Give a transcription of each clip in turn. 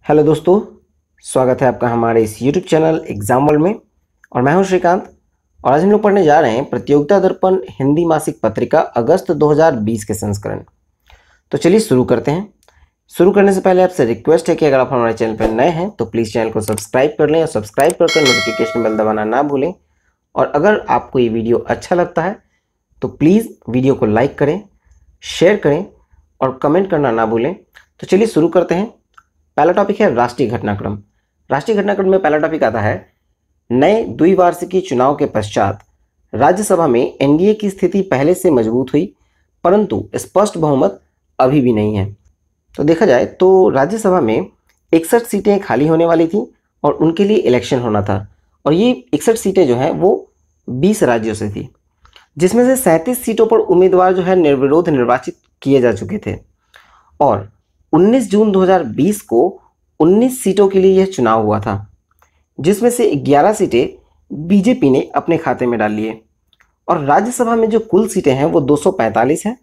Hello दोस्तों, स्वागत है आपका हमारे इस YouTube चैनल एग्जाम वर्ल्ड में। और मैं हूं श्रीकांत और आज हम लोग पढ़ने जा रहे हैं प्रतियोगिता दर्पण हिंदी मासिक पत्रिका अगस्त 2020 के संस्करण। तो चलिए शुरू करते हैं। शुरू करने से पहले आपसे रिक्वेस्ट है कि अगर आप हमारे चैनल पर नए हैं तो प्लीज़ चैनल को सब्सक्राइब कर लें और सब्सक्राइब करके नोटिफिकेशन बेल दबाना ना भूलें। और अगर आपको ये वीडियो अच्छा लगता है तो प्लीज़ वीडियो को लाइक करें, शेयर करें और कमेंट करना ना भूलें। तो चलिए शुरू करते हैं। पहला टॉपिक है राष्ट्रीय घटनाक्रम। राष्ट्रीय घटनाक्रम में पहला टॉपिक आता है, नए द्विवार्षिकी चुनाव के पश्चात राज्यसभा में एनडीए की स्थिति पहले से मजबूत हुई, परंतु स्पष्ट बहुमत अभी भी नहीं है। तो देखा जाए तो राज्यसभा में 61 सीटें खाली होने वाली थी और उनके लिए इलेक्शन होना था। और ये 61 सीटें जो हैं वो 20 राज्यों से थी, जिसमें से 37 सीटों पर उम्मीदवार जो है निर्विरोध निर्वाचित किए जा चुके थे। और 19 जून 2020 को 19 सीटों के लिए यह चुनाव हुआ था, जिसमें से 11 सीटें बीजेपी ने अपने खाते में डाल लिए। और राज्यसभा में जो कुल सीटें हैं वो 245 हैं।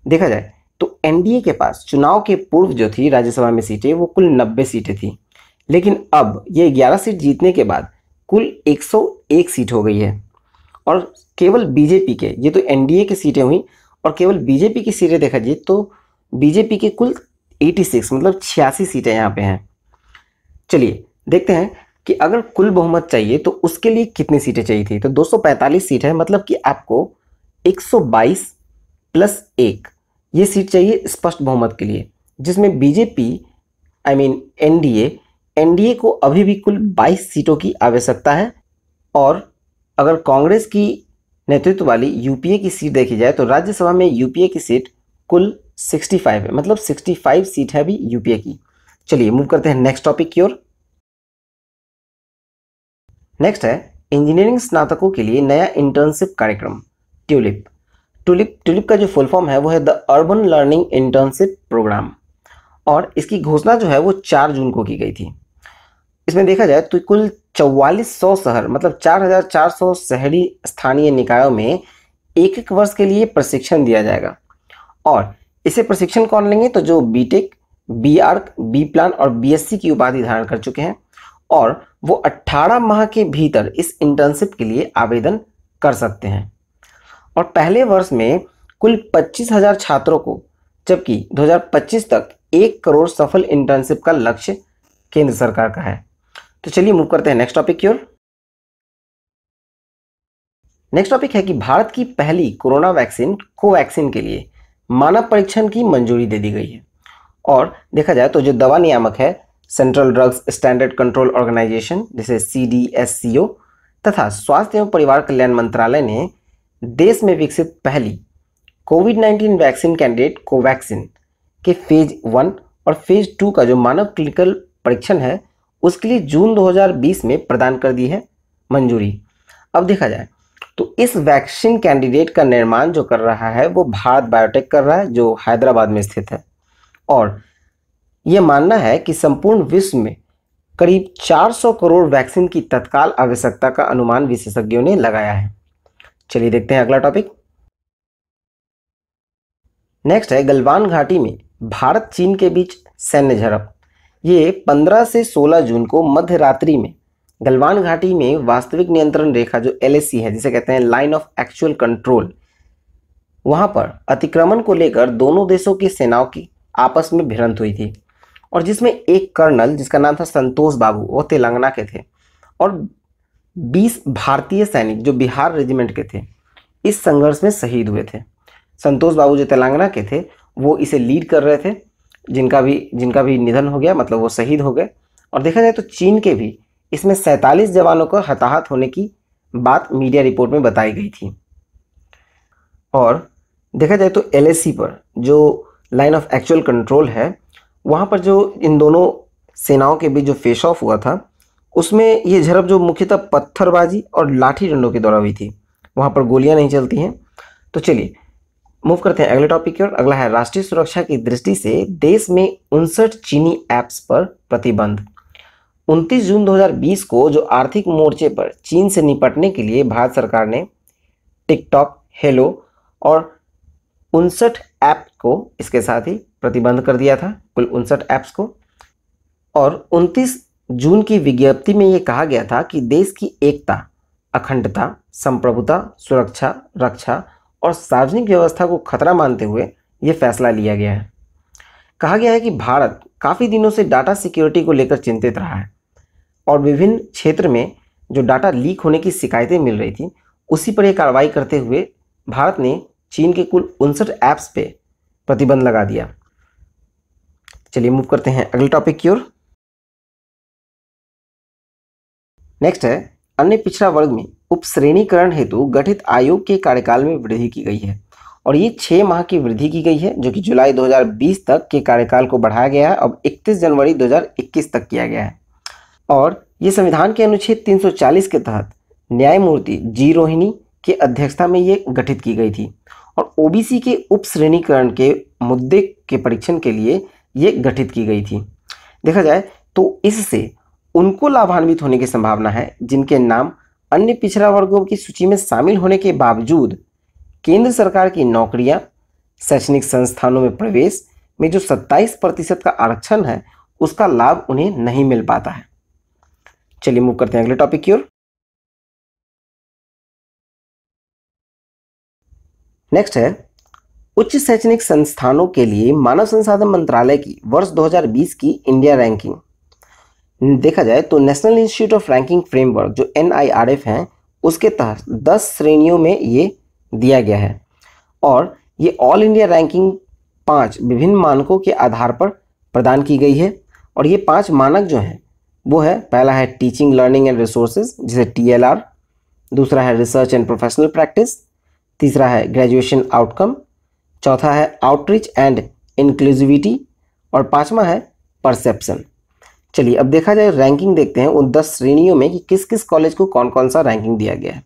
देखा जाए तो एनडीए के पास चुनाव के पूर्व जो थी राज्यसभा में सीटें वो कुल 90 सीटें थी, लेकिन अब ये 11 सीट जीतने के बाद कुल 101 सीट हो गई है। और केवल बीजेपी के, ये तो एनडीए की सीटें हुई, और केवल बीजेपी की सीटें देखा जाए तो बीजेपी के कुल 86 मतलब 86 सीटें यहाँ पे हैं। चलिए देखते हैं कि अगर कुल बहुमत चाहिए तो उसके लिए कितनी सीटें चाहिए थी। तो 245 सीट है, मतलब कि आपको 122 प्लस 1 ये सीट चाहिए स्पष्ट बहुमत के लिए, जिसमें बीजेपी एनडीए को अभी भी कुल 22 सीटों की आवश्यकता है। और अगर कांग्रेस की नेतृत्व वाली यूपीए की सीट देखी जाए तो राज्यसभा में यूपीए की सीट कुल 65 है, मतलब 65 सीट है भी यूपीए की। चलिए मूव करते हैं नेक्स्ट टॉपिक की ओर। नेक्स्ट है इंजीनियरिंग स्नातकों के लिए नया इंटर्नशिप कार्यक्रम ट्यूलिप। ट्यूलिप का जो फुल फॉर्म है वो है the urban learning internship program. और इसकी घोषणा जो है वो 4 जून को की गई थी। इसमें देखा जाए तो कुल 4400 शहर, मतलब 4400 शहरी स्थानीय निकायों में एक वर्ष के लिए प्रशिक्षण दिया जाएगा। और इसे प्रशिक्षण कौन लेंगे, तो जो BTech, B Arch, B Plan और बीएससी की उपाधि धारण कर चुके हैं, और वो 18 माह के भीतर इस इंटर्नशिप के लिए आवेदन कर सकते हैं। और पहले वर्ष में कुल 25,000 छात्रों को, जबकि 2025 तक 1 करोड़ सफल इंटर्नशिप का लक्ष्य केंद्र सरकार का है। तो चलिए मूव करते हैं नेक्स्ट टॉपिक की ओर। नेक्स्ट टॉपिक है कि भारत की पहली कोरोना वैक्सीन कोवैक्सीन के लिए मानव परीक्षण की मंजूरी दे दी गई है। और देखा जाए तो जो दवा नियामक है, central drugs standard control organisation जिसे CDSCO तथा स्वास्थ्य एवं परिवार कल्याण मंत्रालय ने देश में विकसित पहली कोविड-19 वैक्सीन कैंडिडेट कोवैक्सीन के फेज 1 और फेज 2 का जो मानव क्लिनिकल परीक्षण है उसके लिए जून 2020 में प्रदान कर दी है मंजूरी। अब देखा जाए तो इस वैक्सीन कैंडिडेट का निर्माण जो कर रहा है वो भारत बायोटेक कर रहा है, जो हैदराबाद में स्थित है। और यह मानना है कि संपूर्ण विश्व में करीब 400 करोड़ वैक्सीन की तत्काल आवश्यकता का अनुमान विशेषज्ञों ने लगाया है। चलिए देखते हैं अगला टॉपिक। नेक्स्ट है गलवान घाटी में भारत चीन के बीच सैन्य झड़प। ये 15 से 16 जून को मध्य रात्रि में गलवान घाटी में वास्तविक नियंत्रण रेखा जो LAC है, जिसे कहते हैं लाइन ऑफ एक्चुअल कंट्रोल, वहां पर अतिक्रमण को लेकर दोनों देशों की सेनाओं की आपस में भिड़ंत हुई थी। और जिसमें एक कर्नल जिसका नाम था संतोष बाबू, वो तेलंगाना के थे, और 20 भारतीय सैनिक जो बिहार रेजिमेंट के थे इस संघर्ष में शहीद हुए थे। संतोष बाबू जो तेलंगाना के थे वो इसे लीड कर रहे थे, जिनका भी निधन हो गया, मतलब वो शहीद हो गए। और देखा जाए तो चीन के भी इसमें 47 जवानों को हताहत होने की बात मीडिया रिपोर्ट में बताई गई थी। और देखा जाए तो LAC पर जो लाइन ऑफ एक्चुअल कंट्रोल है वहाँ पर जो इन दोनों सेनाओं के बीच जो फेस ऑफ हुआ था उसमें ये झड़प जो मुख्यतः पत्थरबाजी और लाठी डंडों के द्वारा हुई थी, वहाँ पर गोलियां नहीं चलती हैं। तो चलिए मूव करते हैं अगले टॉपिक की ओर। अगला है राष्ट्रीय सुरक्षा की दृष्टि से देश में 59 चीनी ऐप्स पर प्रतिबंध। 29 जून 2020 को जो आर्थिक मोर्चे पर चीन से निपटने के लिए भारत सरकार ने टिकटॉक, हेलो और 59 ऐप को इसके साथ ही प्रतिबंध कर दिया था, कुल 59 ऐप्स को। और 29 जून की विज्ञप्ति में ये कहा गया था कि देश की एकता, अखंडता, संप्रभुता, सुरक्षा, रक्षा और सार्वजनिक व्यवस्था को खतरा मानते हुए ये फैसला लिया गया है। कहा गया है कि भारत काफ़ी दिनों से डाटा सिक्योरिटी को लेकर चिंतित रहा है और विभिन्न क्षेत्र में जो डाटा लीक होने की शिकायतें मिल रही थी, उसी पर यह कार्रवाई करते हुए भारत ने चीन के कुल 59 ऐप्स पे प्रतिबंध लगा दिया। चलिए मूव करते हैं अगले टॉपिक की ओर। नेक्स्ट है, अन्य पिछड़ा वर्ग में उपश्रेणीकरण हेतु गठित आयोग के कार्यकाल में वृद्धि की गई है और ये 6 माह की वृद्धि की गई है, जो कि जुलाई 2020 तक के कार्यकाल को बढ़ाया गया है। अब 31 जनवरी 2021 तक किया गया है और ये संविधान के अनुच्छेद 340 के तहत न्यायमूर्ति जी रोहिणी की अध्यक्षता में ये गठित की गई थी और ओबीसी के उपश्रेणीकरण के मुद्दे के परीक्षण के लिए ये गठित की गई थी। देखा जाए तो इससे उनको लाभान्वित होने की संभावना है जिनके नाम अन्य पिछड़ा वर्गों की सूची में शामिल होने के बावजूद केंद्र सरकार की नौकरियां, शैक्षणिक संस्थानों में प्रवेश में जो 27% का आरक्षण है, उसका लाभ उन्हें नहीं मिल पाता है। चलिए मूव करते हैं अगले टॉपिक की ओर। नेक्स्ट है, उच्च शैक्षणिक संस्थानों के लिए मानव संसाधन मंत्रालय की वर्ष 2020 की इंडिया रैंकिंग देखा जाए तो national institute of ranking framework जो NIRF है, उसके तहत 10 श्रेणियों में ये दिया गया है और ये ऑल इंडिया रैंकिंग 5 विभिन्न मानकों के आधार पर प्रदान की गई है और ये 5 मानक जो हैं वो है, पहला है टीचिंग लर्निंग एंड रिसोर्सेज जिसे TLR, दूसरा है रिसर्च एंड प्रोफेशनल प्रैक्टिस, तीसरा है ग्रेजुएशन आउटकम, चौथा है आउटरीच एंड इंक्लूसिविटी और पांचवा है परसेप्शन। चलिए अब देखा जाए रैंकिंग देखते हैं उन 10 श्रेणियों में कि किस किस कॉलेज को कौन कौन सा रैंकिंग दिया गया है।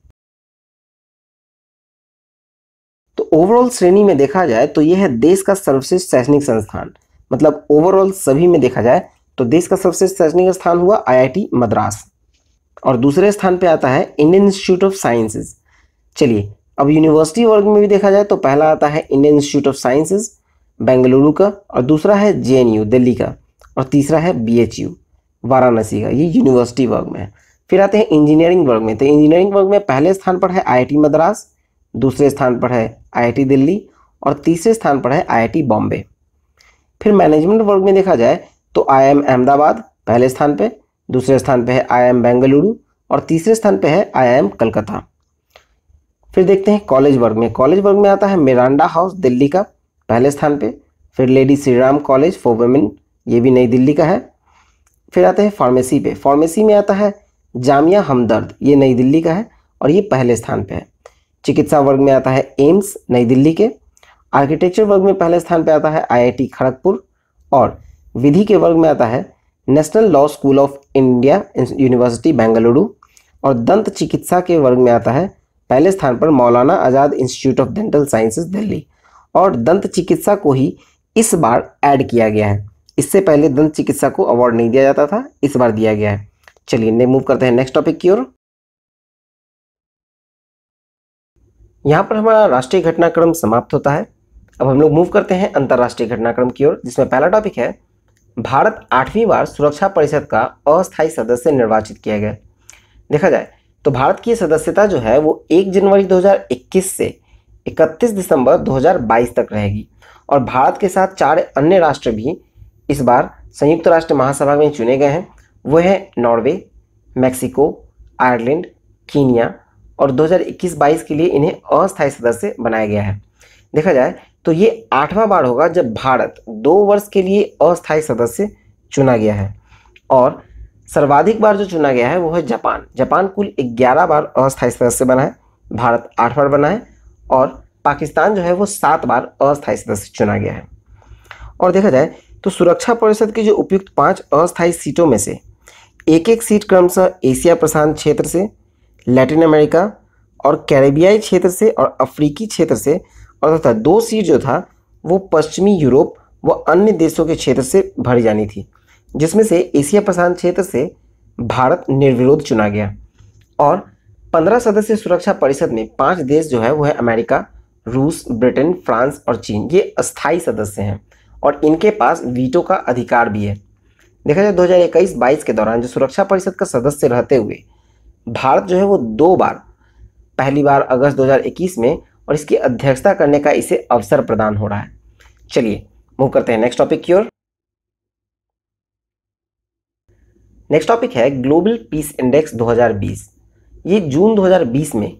तो ओवरऑल श्रेणी में देखा जाए तो यह है देश का सर्वश्रेष्ठ शैक्षणिक संस्थान, मतलब ओवरऑल सभी में देखा जाए तो देश का सर्वश्रेष्ठ शैक्षणिक स्थान हुआ IIT मद्रास और दूसरे स्थान पे आता है इंडियन इंस्टीट्यूट ऑफ साइंसेज। चलिए अब यूनिवर्सिटी वर्ग में भी देखा जाए तो पहला आता है Indian institute of sciences Bengaluru का और दूसरा है JNU दिल्ली का और तीसरा है BHU वाराणसी का, ये यूनिवर्सिटी वर्ग में है। फिर आते हैं इंजीनियरिंग वर्ग में, तो इंजीनियरिंग वर्ग में पहले स्थान पर है IIT मद्रास, दूसरे स्थान पर है IIT दिल्ली और तीसरे स्थान पर है IIT बॉम्बे। फिर मैनेजमेंट वर्ग में देखा जाए तो IIM अहमदाबाद पहले स्थान पे, दूसरे स्थान पे है IIM बेंगलुरु और तीसरे स्थान पे है IIM कलकत्ता। फिर देखते हैं कॉलेज वर्ग में, कॉलेज वर्ग में आता है मिरांडा हाउस दिल्ली का पहले स्थान पे, फिर lady Shri Ram college for women, ये भी नई दिल्ली का है। फिर आते हैं फार्मेसी पे, फार्मेसी में आता है जामिया हमदर्द, ये नई दिल्ली का है और ये पहले स्थान पे है। चिकित्सा वर्ग में आता है एम्स नई दिल्ली के। आर्किटेक्चर वर्ग में पहले स्थान पे आता है IIT खड़गपुर और विधि के वर्ग में आता है national law school of India university Bengaluru और दंत चिकित्सा के वर्ग में आता है पहले स्थान पर Maulana Azad institute of dental sciences Delhi और दंत चिकित्सा को ही इस बार ऐड किया गया है। इससे पहले दंत चिकित्सा को अवार्ड नहीं दिया जाता था, इस बार दिया गया है। चलिए मूव करते हैं नेक्स्ट टॉपिक की ओर। यहाँ पर हमारा राष्ट्रीय घटनाक्रम समाप्त होता है। अब हम लोग मूव करते हैं अंतर्राष्ट्रीय घटनाक्रम की ओर, जिसमें पहला टॉपिक है भारत 8वीं बार सुरक्षा परिषद का अस्थायी सदस्य निर्वाचित किया गया। देखा जाए तो भारत की सदस्यता जो है वो 1 जनवरी 2021 से 31 दिसंबर 2022 तक रहेगी और भारत के साथ 4 अन्य राष्ट्र भी इस बार संयुक्त राष्ट्र महासभा में चुने गए हैं। वो है नॉर्वे, मैक्सिको, आयरलैंड, कीनिया और 2021-22 के लिए इन्हें अस्थायी सदस्य बनाया गया है। देखा जाए तो ये 8वां बार होगा जब भारत 2 वर्ष के लिए अस्थायी सदस्य चुना गया है और सर्वाधिक बार जो चुना गया है वो है जापान। जापान कुल 11 बार अस्थायी सदस्य बना है, भारत 8 बार बना है और पाकिस्तान जो है वो 7 बार अस्थायी सदस्य चुना गया है। और देखा जाए तो सुरक्षा परिषद की जो उपयुक्त 5 अस्थायी सीटों में से एक सीट क्रमशः एशिया प्रशांत क्षेत्र से, लैटिन अमेरिका और कैरेबियाई क्षेत्र से और अफ्रीकी क्षेत्र से और तथा 2 सीट जो था वो पश्चिमी यूरोप व अन्य देशों के क्षेत्र से भरी जानी थी, जिसमें से एशिया प्रशांत क्षेत्र से भारत निर्विरोध चुना गया। और 15 सदस्यीय सुरक्षा परिषद में 5 देश जो है वो है अमेरिका, रूस, ब्रिटेन, फ्रांस और चीन। ये अस्थायी सदस्य हैं और इनके पास वीटो का अधिकार भी है। देखा जाए 2021-22 के दौरान जो सुरक्षा परिषद का सदस्य रहते हुए भारत जो है वो 2 बार, पहली बार अगस्त 2021 में और इसकी अध्यक्षता करने का इसे अवसर प्रदान हो रहा है। चलिए मूव करते हैं नेक्स्ट टॉपिक की ओर। नेक्स्ट टॉपिक है ग्लोबल पीस इंडेक्स 2020। ये जून 2020 में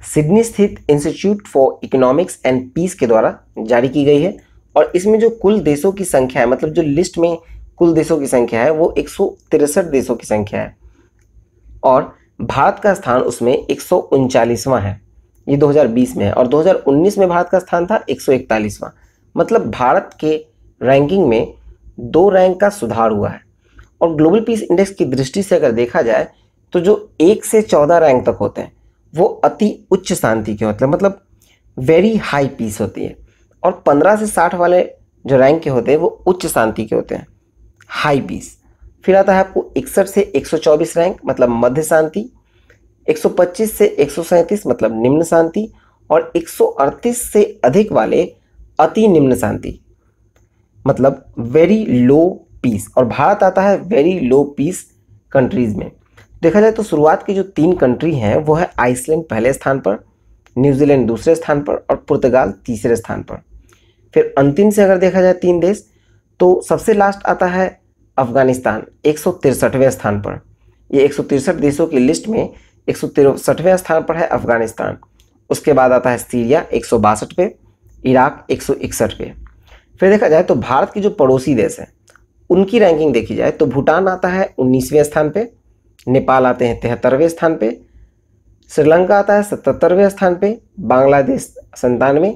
सिडनी स्थित institute for economics and peace के द्वारा जारी की गई है और इसमें जो कुल देशों की संख्या है, मतलब जो लिस्ट में कुल देशों की संख्या है वो 163 देशों की संख्या है और भारत का स्थान उसमें 139वां है। ये 2020 में है और 2019 में भारत का स्थान था 141वां। मतलब भारत के रैंकिंग में 2 रैंक का सुधार हुआ है। और ग्लोबल पीस इंडेक्स की दृष्टि से अगर देखा जाए तो जो 1 से 14 रैंक तक होते हैं वो अति उच्च शांति के होते हैं, मतलब वेरी हाई पीस होती है। और 15 से 60 वाले जो रैंक के होते हैं वो उच्च शांति के होते हैं, हाई पीस। फिर आता है आपको 61 से 124 रैंक, मतलब मध्य शांति, 125 से 137 मतलब निम्न शांति और 138 से अधिक वाले अति निम्न शांति, मतलब वेरी लो पीस। और भारत आता है वेरी लो पीस कंट्रीज में। देखा जाए तो शुरुआत की जो 3 कंट्री हैं वो है आइसलैंड पहले स्थान पर, न्यूजीलैंड दूसरे स्थान पर और पुर्तगाल तीसरे स्थान पर। फिर अंतिम से अगर देखा जाए 3 देश तो सबसे लास्ट आता है अफगानिस्तान 163वें स्थान पर। ये 163 देशों की लिस्ट में 163वें स्थान पर है अफगानिस्तान। उसके बाद आता है सीरिया 162 पे, इराक 161 पे। फिर देखा जाए तो भारत की जो पड़ोसी देश हैं उनकी रैंकिंग देखी जाए तो भूटान आता है 19वें स्थान पे, नेपाल आते हैं 73वें स्थान पे, श्रीलंका आता है 77वें स्थान पे, बांग्लादेश 97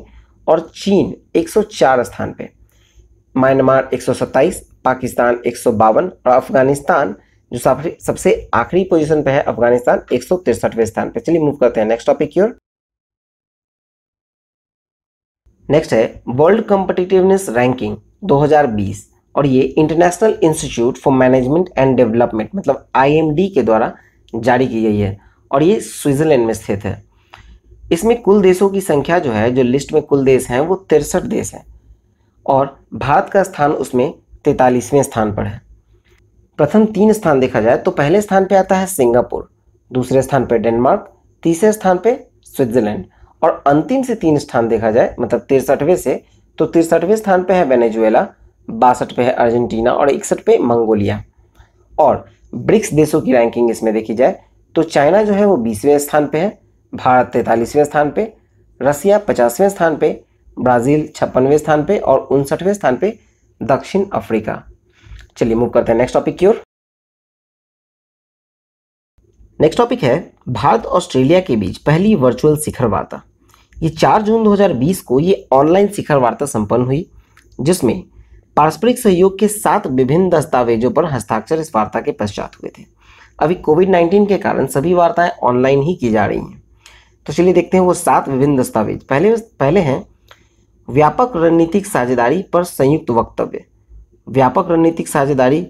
और चीन 104 स्थान पे, म्यांमार 127, पाकिस्तान 152 और अफगानिस्तान जो सबसे आखिरी पोजीशन पे है, अफगानिस्तान 163वें स्थान पे। चलिए मूव करते हैं नेक्स्ट टॉपिक की ओर। नेक्स्ट है वर्ल्ड कॉम्पिटिटिवनेस रैंकिंग 2020 और ये international institute for management and development मतलब IMD के द्वारा जारी की गई है और ये स्विट्जरलैंड में स्थित है। इसमें कुल देशों की संख्या जो है, जो लिस्ट में कुल देश हैं वो 63 देश हैं और भारत का स्थान उसमें 43वें स्थान पर है। प्रथम 3 स्थान देखा जाए तो पहले स्थान पे आता है सिंगापुर, दूसरे स्थान पे डेनमार्क, तीसरे स्थान पे स्विट्जरलैंड और अंतिम से 3 स्थान देखा जाए मतलब 63वें से तो 63वें स्थान पे है वेनेजुएला, 62 पे है अर्जेंटीना और 61 पे मंगोलिया। और ब्रिक्स देशों की रैंकिंग इसमें देखी जाए तो चाइना जो है वो 20वें स्थान पे है, भारत 43वें स्थान पे, रसिया 50वें स्थान पे, ब्राज़ील 56वें स्थान पे और 59वें स्थान पे दक्षिण अफ्रीका। चलिए मूव करते हैं नेक्स्ट टॉपिक की ओर। नेक्स्ट टॉपिक है भारत ऑस्ट्रेलिया के बीच पहली वर्चुअल शिखर वार्ता। ये 4 जून 2020 को ये ऑनलाइन शिखर वार्ता संपन्न हुई जिसमें पारस्परिक सहयोग के 7 विभिन्न दस्तावेजों पर हस्ताक्षर इस वार्ता के पश्चात हुए थे। अभी कोविड-19 के कारण सभी वार्ताएं ऑनलाइन ही की जा रही हैं। तो चलिए देखते हैं वो 7 विभिन्न दस्तावेज। पहले हैं व्यापक रणनीतिक साझेदारी पर संयुक्त वक्तव्य। व्यापक रणनीतिक साझेदारी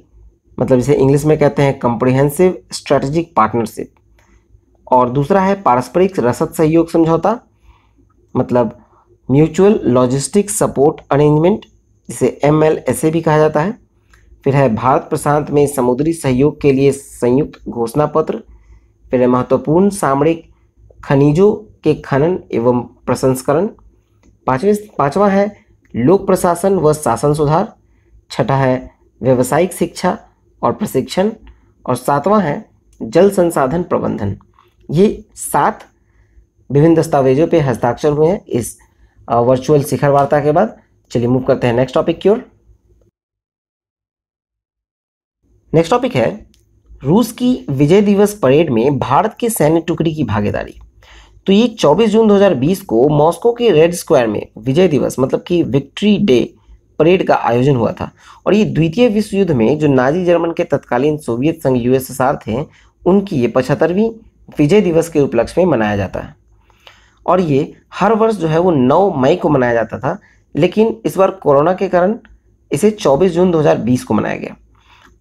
मतलब इसे इंग्लिश में कहते हैं कॉम्प्रिहेंसिव स्ट्रेटेजिक पार्टनरशिप। और दूसरा है पारस्परिक रसद सहयोग समझौता मतलब म्यूचुअल लॉजिस्टिक सपोर्ट अरेंजमेंट, जिसे MLSA भी कहा जाता है। फिर है भारत प्रशांत में समुद्री सहयोग के लिए संयुक्त घोषणा पत्र। फिर है महत्वपूर्ण सामरिक खनिजों के खनन एवं प्रसंस्करण। पांचवा है लोक प्रशासन व शासन सुधार। छठा है व्यावसायिक शिक्षा और प्रशिक्षण और 7वां है जल संसाधन प्रबंधन। ये 7 विभिन्न दस्तावेजों पे हस्ताक्षर हुए हैं इस वर्चुअल शिखर वार्ता के बाद। चलिए मूव करते हैं नेक्स्ट टॉपिक की ओर। नेक्स्ट टॉपिक है रूस की विजय दिवस परेड में भारत के सैन्य टुकड़ी की भागीदारी। तो ये 24 जून 2020 को मॉस्को के रेड स्क्वायर में विजय दिवस मतलब कि विक्ट्री डे परेड का आयोजन हुआ था और ये द्वितीय विश्व युद्ध में जो नाजी जर्मन के तत्कालीन सोवियत संघ USSR थे उनकी ये 75वीं विजय दिवस के उपलक्ष्य में मनाया जाता है। और ये हर वर्ष जो है वो 9 मई को मनाया जाता था, लेकिन इस बार कोरोना के कारण इसे 24 जून 2020 को मनाया गया।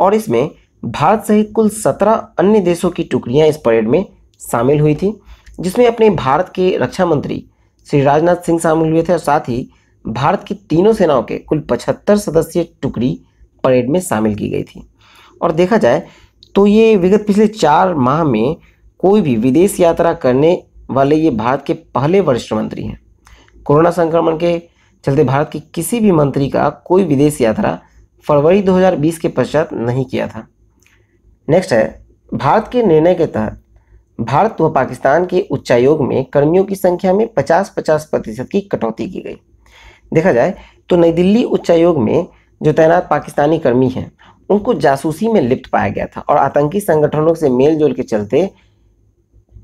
और इसमें भारत सहित कुल 17 अन्य देशों की टुकड़ियां इस परेड में शामिल हुई थी, जिसमें अपने भारत के रक्षा मंत्री श्री राजनाथ सिंह शामिल हुए थे और साथ ही भारत की तीनों सेनाओं के कुल 75 सदस्यीय टुकड़ी परेड में शामिल की गई थी। और देखा जाए तो ये विगत पिछले 4 माह में कोई भी विदेश यात्रा करने वाले ये भारत के पहले वरिष्ठ मंत्री हैं। कोरोना संक्रमण के चलते भारत के किसी भी मंत्री का कोई विदेश यात्रा फरवरी 2020 के पश्चात नहीं किया था। नेक्स्ट है, भारत के निर्णय के तहत भारत व पाकिस्तान के उच्चायोग में कर्मियों की संख्या में 50-50% की कटौती की गई। देखा जाए तो नई दिल्ली उच्चायोग में जो तैनात पाकिस्तानी कर्मी हैं उनको जासूसी में लिप्त पाया गया था और आतंकी संगठनों से मेलजोल के चलते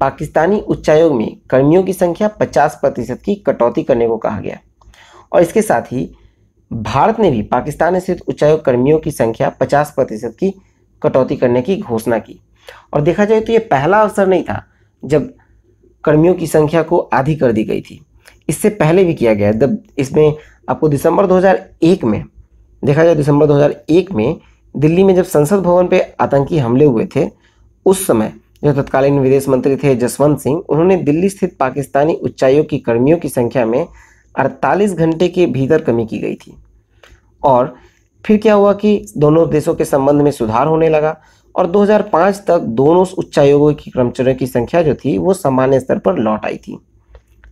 पाकिस्तानी उच्चायोग में कर्मियों की संख्या 50% की कटौती करने को कहा गया। और इसके साथ ही भारत ने भी पाकिस्तान स्थित उच्चायोग कर्मियों की संख्या 50% की कटौती करने की घोषणा की। और देखा जाए तो ये पहला अवसर नहीं था जब कर्मियों की संख्या को आधी कर दी गई थी, इससे पहले भी किया गया। जब इसमें आपको दिसंबर 2001 में देखा जाए, दिसंबर 2001 में दिल्ली में जब संसद भवन पे आतंकी हमले हुए थे, उस समय जो तत्कालीन विदेश मंत्री थे जसवंत सिंह, उन्होंने दिल्ली स्थित पाकिस्तानी उच्चायोग की कर्मियों की संख्या में 48 घंटे के भीतर कमी की गई थी। और फिर क्या हुआ कि दोनों देशों के संबंध में सुधार होने लगा और 2005 तक दोनों उच्चायोगों की कर्मचारियों की संख्या जो थी वो सामान्य स्तर पर लौट आई थी।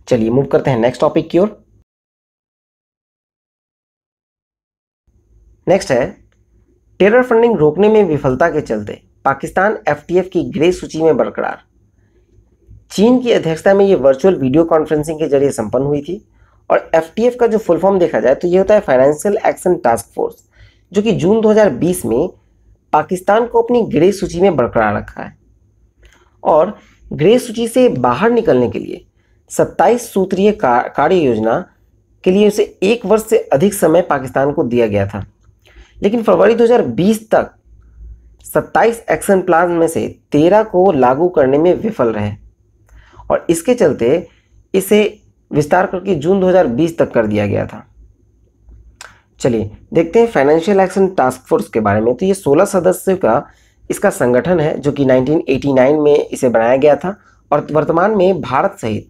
चलिए मूव करते हैं नेक्स्ट टॉपिक की ओर। नेक्स्ट है, टेरर फंडिंग रोकने में विफलता के चलते पाकिस्तान एफटीएफ की ग्रे सूची में बरकरार। चीन की अध्यक्षता में ये वर्चुअल वीडियो कॉन्फ्रेंसिंग के जरिए संपन्न हुई थी। और एफटीएफ का जो फुल फॉर्म देखा जाए तो ये होता है फाइनेंशियल एक्शन टास्क फोर्स, जो कि जून 2020 में पाकिस्तान को अपनी ग्रे सूची में बरकरार रखा है। और ग्रे सूची से बाहर निकलने के लिए 27 सूत्रीय कार्य योजना के लिए उसे 1 वर्ष से अधिक समय पाकिस्तान को दिया गया था, लेकिन फरवरी 2020 तक 27 एक्शन प्लान में से 13 को लागू करने में विफल रहे और इसके चलते इसे विस्तार करके जून 2020 तक कर दिया गया था। चलिए देखते हैं फाइनेंशियल एक्शन टास्क फोर्स के बारे में। तो ये 16 सदस्यों का इसका संगठन है जो कि 1989 में इसे बनाया गया था और वर्तमान में भारत सहित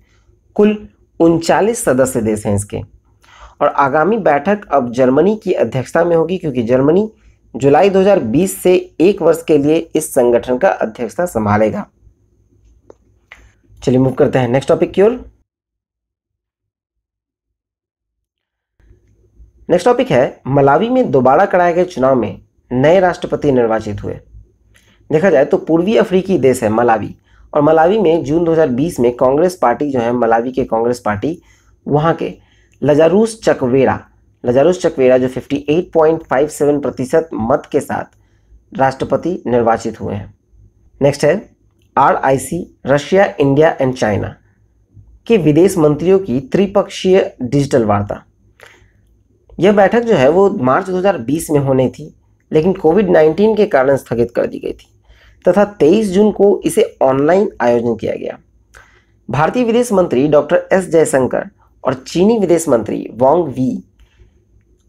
कुल 39 सदस्य देश हैं इसके। और आगामी बैठक अब जर्मनी की अध्यक्षता में होगी, क्योंकि जर्मनी जुलाई 2020 से 1 वर्ष के लिए इस संगठन का अध्यक्षता संभालेगा। चलिए मूव करते हैं नेक्स्ट टॉपिक की ओर। नेक्स्ट टॉपिक है, मलावी में दोबारा कराए गए चुनाव में नए राष्ट्रपति निर्वाचित हुए। देखा जाए तो पूर्वी अफ्रीकी देश है मलावी, और मलावी में जून 2020 में कांग्रेस पार्टी जो है, मलावी के कांग्रेस पार्टी, वहाँ के लजारुस चकवेरा जो 58.57% मत के साथ राष्ट्रपति निर्वाचित हुए हैं। नेक्स्ट है, RIC Russia, India and China के विदेश मंत्रियों की त्रिपक्षीय डिजिटल वार्ता। यह बैठक जो है वो मार्च 2020 में होनी थी, लेकिन कोविड-19 के कारण स्थगित कर दी गई थी तथा 23 जून को इसे ऑनलाइन आयोजन किया गया। भारतीय विदेश मंत्री डॉक्टर एस जयशंकर और चीनी विदेश मंत्री वांग वी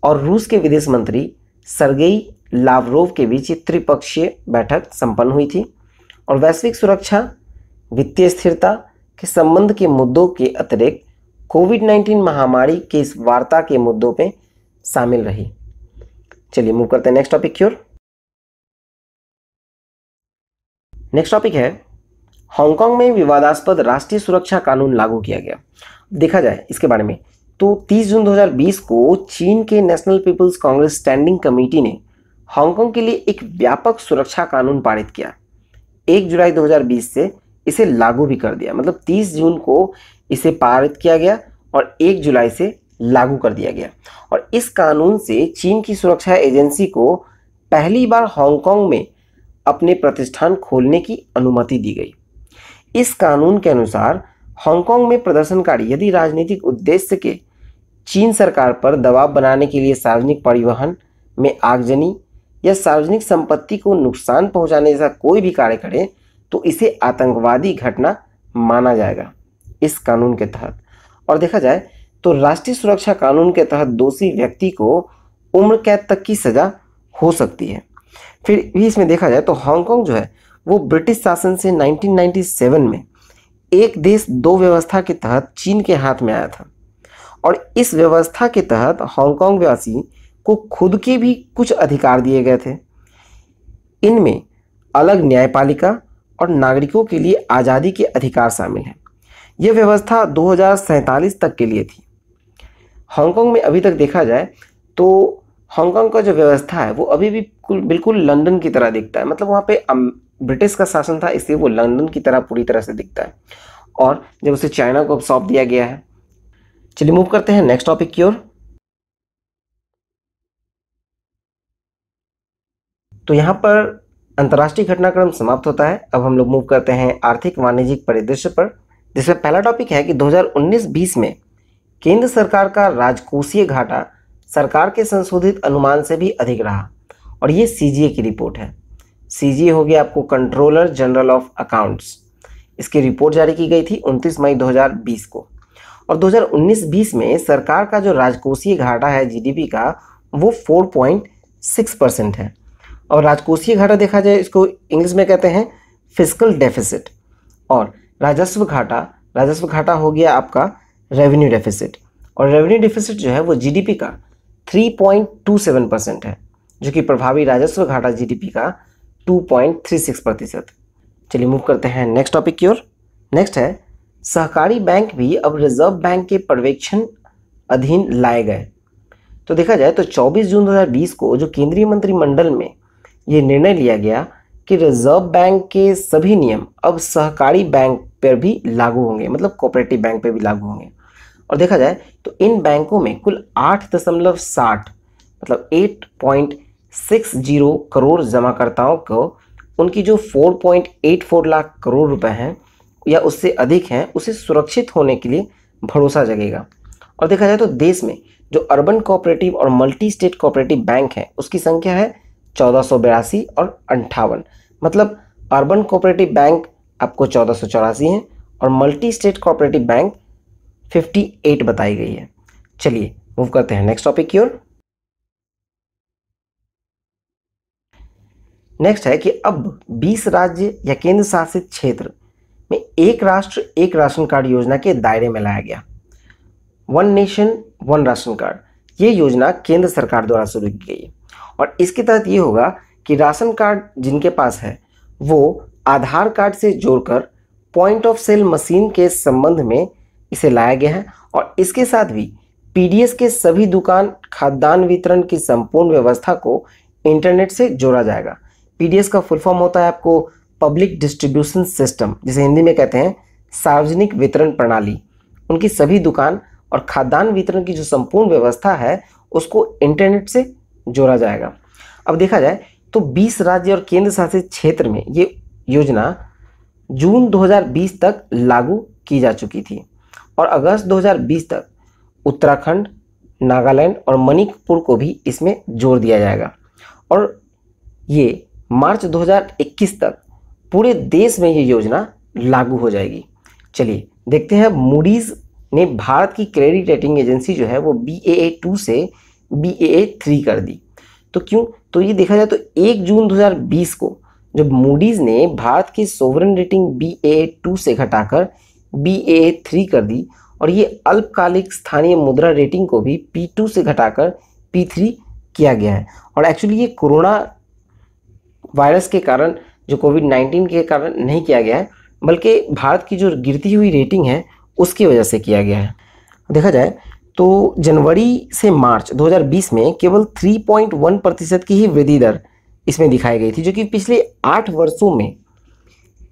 और रूस के विदेश मंत्री सर्गेई लावरोव के बीच त्रिपक्षीय बैठक संपन्न हुई थी और वैश्विक सुरक्षा, वित्तीय स्थिरता के संबंध के मुद्दों के अतिरिक्त कोविड-19 महामारी के इस वार्ता के मुद्दों पे शामिल रही। चलिए मूव करते हैं नेक्स्ट टॉपिक की ओर। नेक्स्ट टॉपिक है, हांगकांग में विवादास्पद राष्ट्रीय सुरक्षा कानून लागू किया गया। देखा जाए इसके बारे में तो 30 जून 2020 को चीन के national people's congress standing committee ने हांगकांग के लिए एक व्यापक सुरक्षा कानून पारित किया। 1 जुलाई 2020 से इसे लागू भी कर दिया, मतलब 30 जून को इसे पारित किया गया और 1 जुलाई से लागू कर दिया गया। और इस कानून से चीन की सुरक्षा एजेंसी को पहली बार हांगकांग में अपने प्रतिष्ठान खोलने की अनुमति दी गई। इस कानून के अनुसार हांगकांग में प्रदर्शनकारी यदि राजनीतिक उद्देश्य के चीन सरकार पर दबाव बनाने के लिए सार्वजनिक परिवहन में आगजनी या सार्वजनिक संपत्ति को नुकसान पहुंचाने जैसा कोई भी कार्य करे तो इसे आतंकवादी घटना माना जाएगा इस कानून के तहत। और देखा जाए तो राष्ट्रीय सुरक्षा कानून के तहत दोषी व्यक्ति को उम्र कैद तक की सजा हो सकती है। फिर भी इसमें देखा जाए तो हांगकांग जो है वो ब्रिटिश शासन से 1997 में एक देश दो व्यवस्था के तहत चीन के हाथ में आया था और इस व्यवस्था के तहत हांगकांग वासी को खुद के भी कुछ अधिकार दिए गए थे। इनमें अलग न्यायपालिका और नागरिकों के लिए आज़ादी के अधिकार शामिल हैं। यह व्यवस्था 2047 तक के लिए थी। हांगकांग में अभी तक देखा जाए तो हांगकांग का जो व्यवस्था है वो अभी भी बिल्कुल लंदन की तरह दिखता है। मतलब वहाँ पे ब्रिटिश का शासन था, इसलिए वो लंदन की तरह पूरी तरह से दिखता है, और जब उसे चाइना को अब सौंप दिया गया है। चलिए मूव करते हैं नेक्स्ट टॉपिक की ओर। तो यहाँ पर अंतर्राष्ट्रीय घटनाक्रम समाप्त होता है। अब हम लोग मूव करते हैं आर्थिक वाणिज्यिक परिदृश्य पर, जिसमें पहला टॉपिक है कि 2019-20 में केंद्र सरकार का राजकोषीय घाटा सरकार के संशोधित अनुमान से भी अधिक रहा, और ये सीजीए की रिपोर्ट है। सीजीए हो गया आपको कंट्रोलर जनरल ऑफ अकाउंट्स। इसकी रिपोर्ट जारी की गई थी 29 मई 2020 को। और 2019-20 में सरकार का जो राजकोषीय घाटा है जीडीपी का, वो 4.6% है। और राजकोषीय घाटा देखा जाए, इसको इंग्लिश में कहते हैं फिस्कल डेफिसिट। और राजस्व घाटा हो गया आपका रेवेन्यू डेफिसिट। और रेवेन्यू डेफिसिट जो है वो जीडीपी का 3.27% है, जो कि प्रभावी राजस्व घाटा जीडीपी का 2.36%। चलिए मूव करते हैं नेक्स्ट टॉपिक की ओर। नेक्स्ट है सहकारी बैंक भी अब रिजर्व बैंक के पर्यवेक्षण अधीन लाए गए। तो देखा जाए तो 24 जून 2020 को जो केंद्रीय मंत्रिमंडल में ये निर्णय लिया गया कि रिजर्व बैंक के सभी नियम अब सहकारी बैंक पर भी लागू होंगे, मतलब कोऑपरेटिव बैंक पे भी लागू होंगे। और देखा जाए तो इन बैंकों में कुल 8.60 मतलब 8.60 करोड़ जमाकर्ताओं को उनकी जो 4.84 लाख करोड़ रुपए हैं या उससे अधिक हैं, उसे सुरक्षित होने के लिए भरोसा जगेगा। और देखा जाए तो देश में जो अर्बन कोऑपरेटिव और मल्टी स्टेट कोऑपरेटिव बैंक है उसकी संख्या है 1482 और 58। मतलब अर्बन कोऑपरेटिव बैंक आपको 1484 है और मल्टी स्टेट कोऑपरेटिव बैंक 58 बताई गई है। चलिए मूव करते हैं नेक्स्ट टॉपिक की ओर। नेक्स्ट है कि अब 20 राज्य या केंद्र शासित क्षेत्र में एक राष्ट्र एक राशन कार्ड योजना के दायरे में लाया गया। One nation one ration card, ये योजना केंद्र सरकार द्वारा शुरू की गई है। और इसके तहत ये होगा कि राशन कार्ड जिनके पास है वो आधार कार्ड से जोड़कर पॉइंट ऑफ सेल मशीन के संबंध में इसे लाया गया है। और इसके साथ भी पीडीएस के सभी दुकान खाद्यान्न वितरण की संपूर्ण व्यवस्था को इंटरनेट से जोड़ा जाएगा। पीडीएस का फुल फॉर्म होता है आपको पब्लिक डिस्ट्रीब्यूशन सिस्टम, जिसे हिंदी में कहते हैं सार्वजनिक वितरण प्रणाली। उनकी सभी दुकान और खाद्यान्न वितरण की जो संपूर्ण व्यवस्था है उसको इंटरनेट से जोड़ा जाएगा। अब देखा जाए तो 20 राज्य और केंद्र शासित क्षेत्र में ये योजना जून 2020 तक लागू की जा चुकी थी और अगस्त 2020 तक उत्तराखंड, नागालैंड और मणिपुर को भी इसमें जोड़ दिया जाएगा। और ये मार्च 2021 तक पूरे देश में ये योजना लागू हो जाएगी। चलिए देखते हैं, मूडीज ने भारत की क्रेडिट रेटिंग एजेंसी जो है वो BAA2 से BAA3 कर दी। तो क्यों? तो ये देखा जाए तो 1 जून 2020 को जब मूडीज ने भारत की सोवरेन रेटिंग BAA2 से घटाकर BAA3 कर दी और ये अल्पकालिक स्थानीय मुद्रा रेटिंग को भी P2 से घटाकर P3 किया गया है। और एक्चुअली ये कोरोना वायरस के कारण, जो कोविड-19 के कारण नहीं किया गया है, बल्कि भारत की जो गिरती हुई रेटिंग है उसकी वजह से किया गया है। देखा जाए तो जनवरी से मार्च 2020 में केवल 3.1% की ही वृद्धि दर इसमें दिखाई गई थी, जो कि पिछले 8 वर्षों में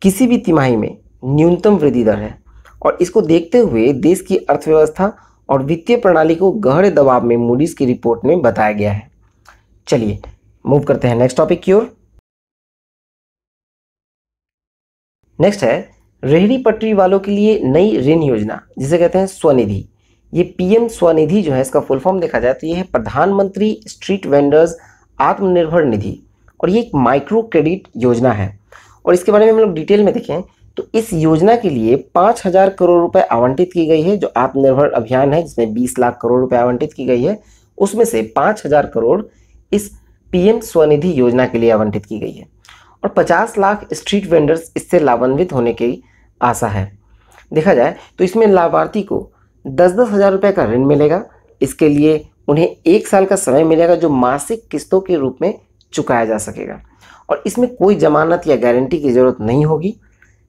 किसी भी तिमाही में न्यूनतम वृद्धि दर है। और इसको देखते हुए देश की अर्थव्यवस्था और वित्तीय प्रणाली को गहरे दबाव में मूडीज की रिपोर्ट में बताया गया है। चलिए मूव करते हैं नेक्स्ट टॉपिक की ओर। नेक्स्ट है रेहड़ी पटरी वालों के लिए नई ऋण योजना, जिसे कहते हैं स्वनिधि। ये पीएम स्वनिधि जो है, इसका फुल फॉर्म देखा जाए तो ये है प्रधानमंत्री स्ट्रीट वेंडर्स आत्मनिर्भर निधि, और ये एक माइक्रो क्रेडिट योजना है। और इसके बारे में हम लोग डिटेल में देखें तो इस योजना के लिए 5,000 करोड़ रुपए आवंटित की गई है। जो आत्मनिर्भर अभियान है जिसमें 20 लाख करोड़ रुपए आवंटित की गई है, उसमें से 5,000 करोड़ इस पीएम स्वनिधि योजना के लिए आवंटित की गई है। और 50 लाख स्ट्रीट वेंडर्स इससे लाभान्वित होने की आशा है। देखा जाए तो इसमें लाभार्थी को 10-10 हज़ार रुपये का ऋण मिलेगा। इसके लिए उन्हें 1 साल का समय मिलेगा जो मासिक किस्तों के रूप में चुकाया जा सकेगा और इसमें कोई जमानत या गारंटी की जरूरत नहीं होगी।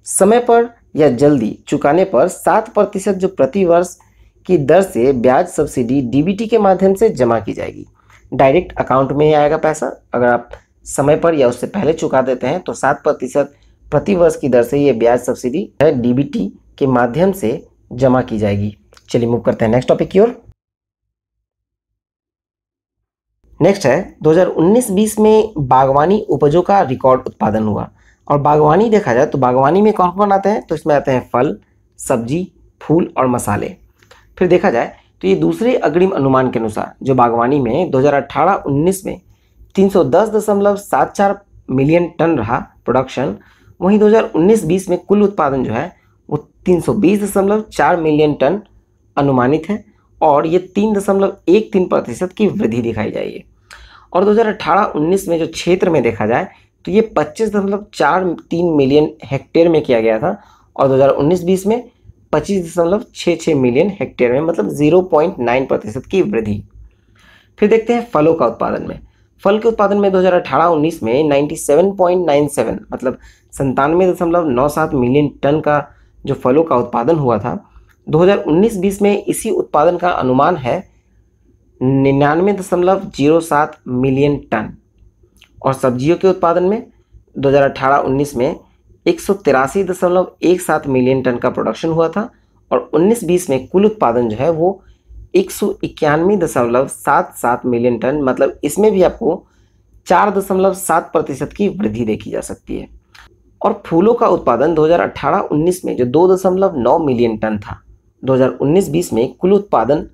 समय पर या जल्दी चुकाने पर 7% जो प्रति वर्ष की दर से ब्याज सब्सिडी डीबीटी के माध्यम से जमा की जाएगी। डायरेक्ट अकाउंट में ही आएगा पैसा। अगर आप समय पर या उससे पहले चुका देते हैं तो 7% प्रति वर्ष की दर से ये ब्याज सब्सिडी डीबीटी के माध्यम से जमा की जाएगी। चलिए मूव करते हैं नेक्स्ट टॉपिक की ओर। नेक्स्ट है 2019-20 में बागवानी उपजों का रिकॉर्ड उत्पादन हुआ। और बागवानी देखा जाए तो बागवानी में कौन कौन आते हैं, तो इसमें आते हैं फल, सब्जी, फूल और मसाले। फिर देखा जाए तो ये दूसरे अग्रिम अनुमान के अनुसार जो बागवानी में 2018-19 में 310.74 मिलियन टन रहा प्रोडक्शन, वहीं 2019-20 में कुल उत्पादन जो है वो 320.4 मिलियन टन अनुमानित है और ये 3.13% की वृद्धि दिखाई जाएगी। और 2018-19 में जो क्षेत्र में देखा जाए तो ये 25.43 मिलियन हेक्टेयर में किया गया था और 2019-20 में 25.66 मिलियन हेक्टेयर में, मतलब 0.9% की वृद्धि। फिर देखते हैं फलों का उत्पादन में। फल के उत्पादन में 2018-19 में 97.97 मतलब 97.97 मिलियन टन का जो फलों का उत्पादन हुआ था। 2019-20 में इसी उत्पादन का अनुमान है 99.07 मिलियन टन। और सब्जियों के उत्पादन में 2018-19 में 183.17 मिलियन टन का प्रोडक्शन हुआ था और 19-20 में कुल उत्पादन जो है वो 191.77 मिलियन टन, मतलब इसमें भी आपको 4.7% की वृद्धि देखी जा सकती है। और फूलों का उत्पादन 2018-19 में जो 2.9 मिलियन टन था, 2019-20 में कुल उत्पादन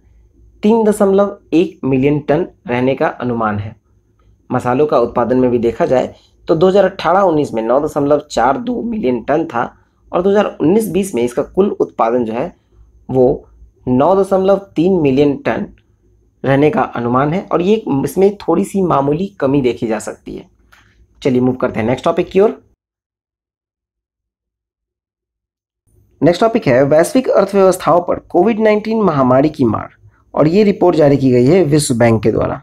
3.1 मिलियन टन रहने का अनुमान है। मसालों का उत्पादन में भी देखा जाए तो 2018-19 में 9.42 मिलियन टन था और 2019-20 में इसका कुल उत्पादन जो है वो 9.3 मिलियन टन रहने का अनुमान है और ये इसमें थोड़ी सी मामूली कमी देखी जा सकती है। चलिए मूव करते हैं नेक्स्ट टॉपिक की ओर। नेक्स्ट टॉपिक है वैश्विक अर्थव्यवस्थाओं पर कोविड-19 महामारी की मार, और ये रिपोर्ट जारी की गई है विश्व बैंक के द्वारा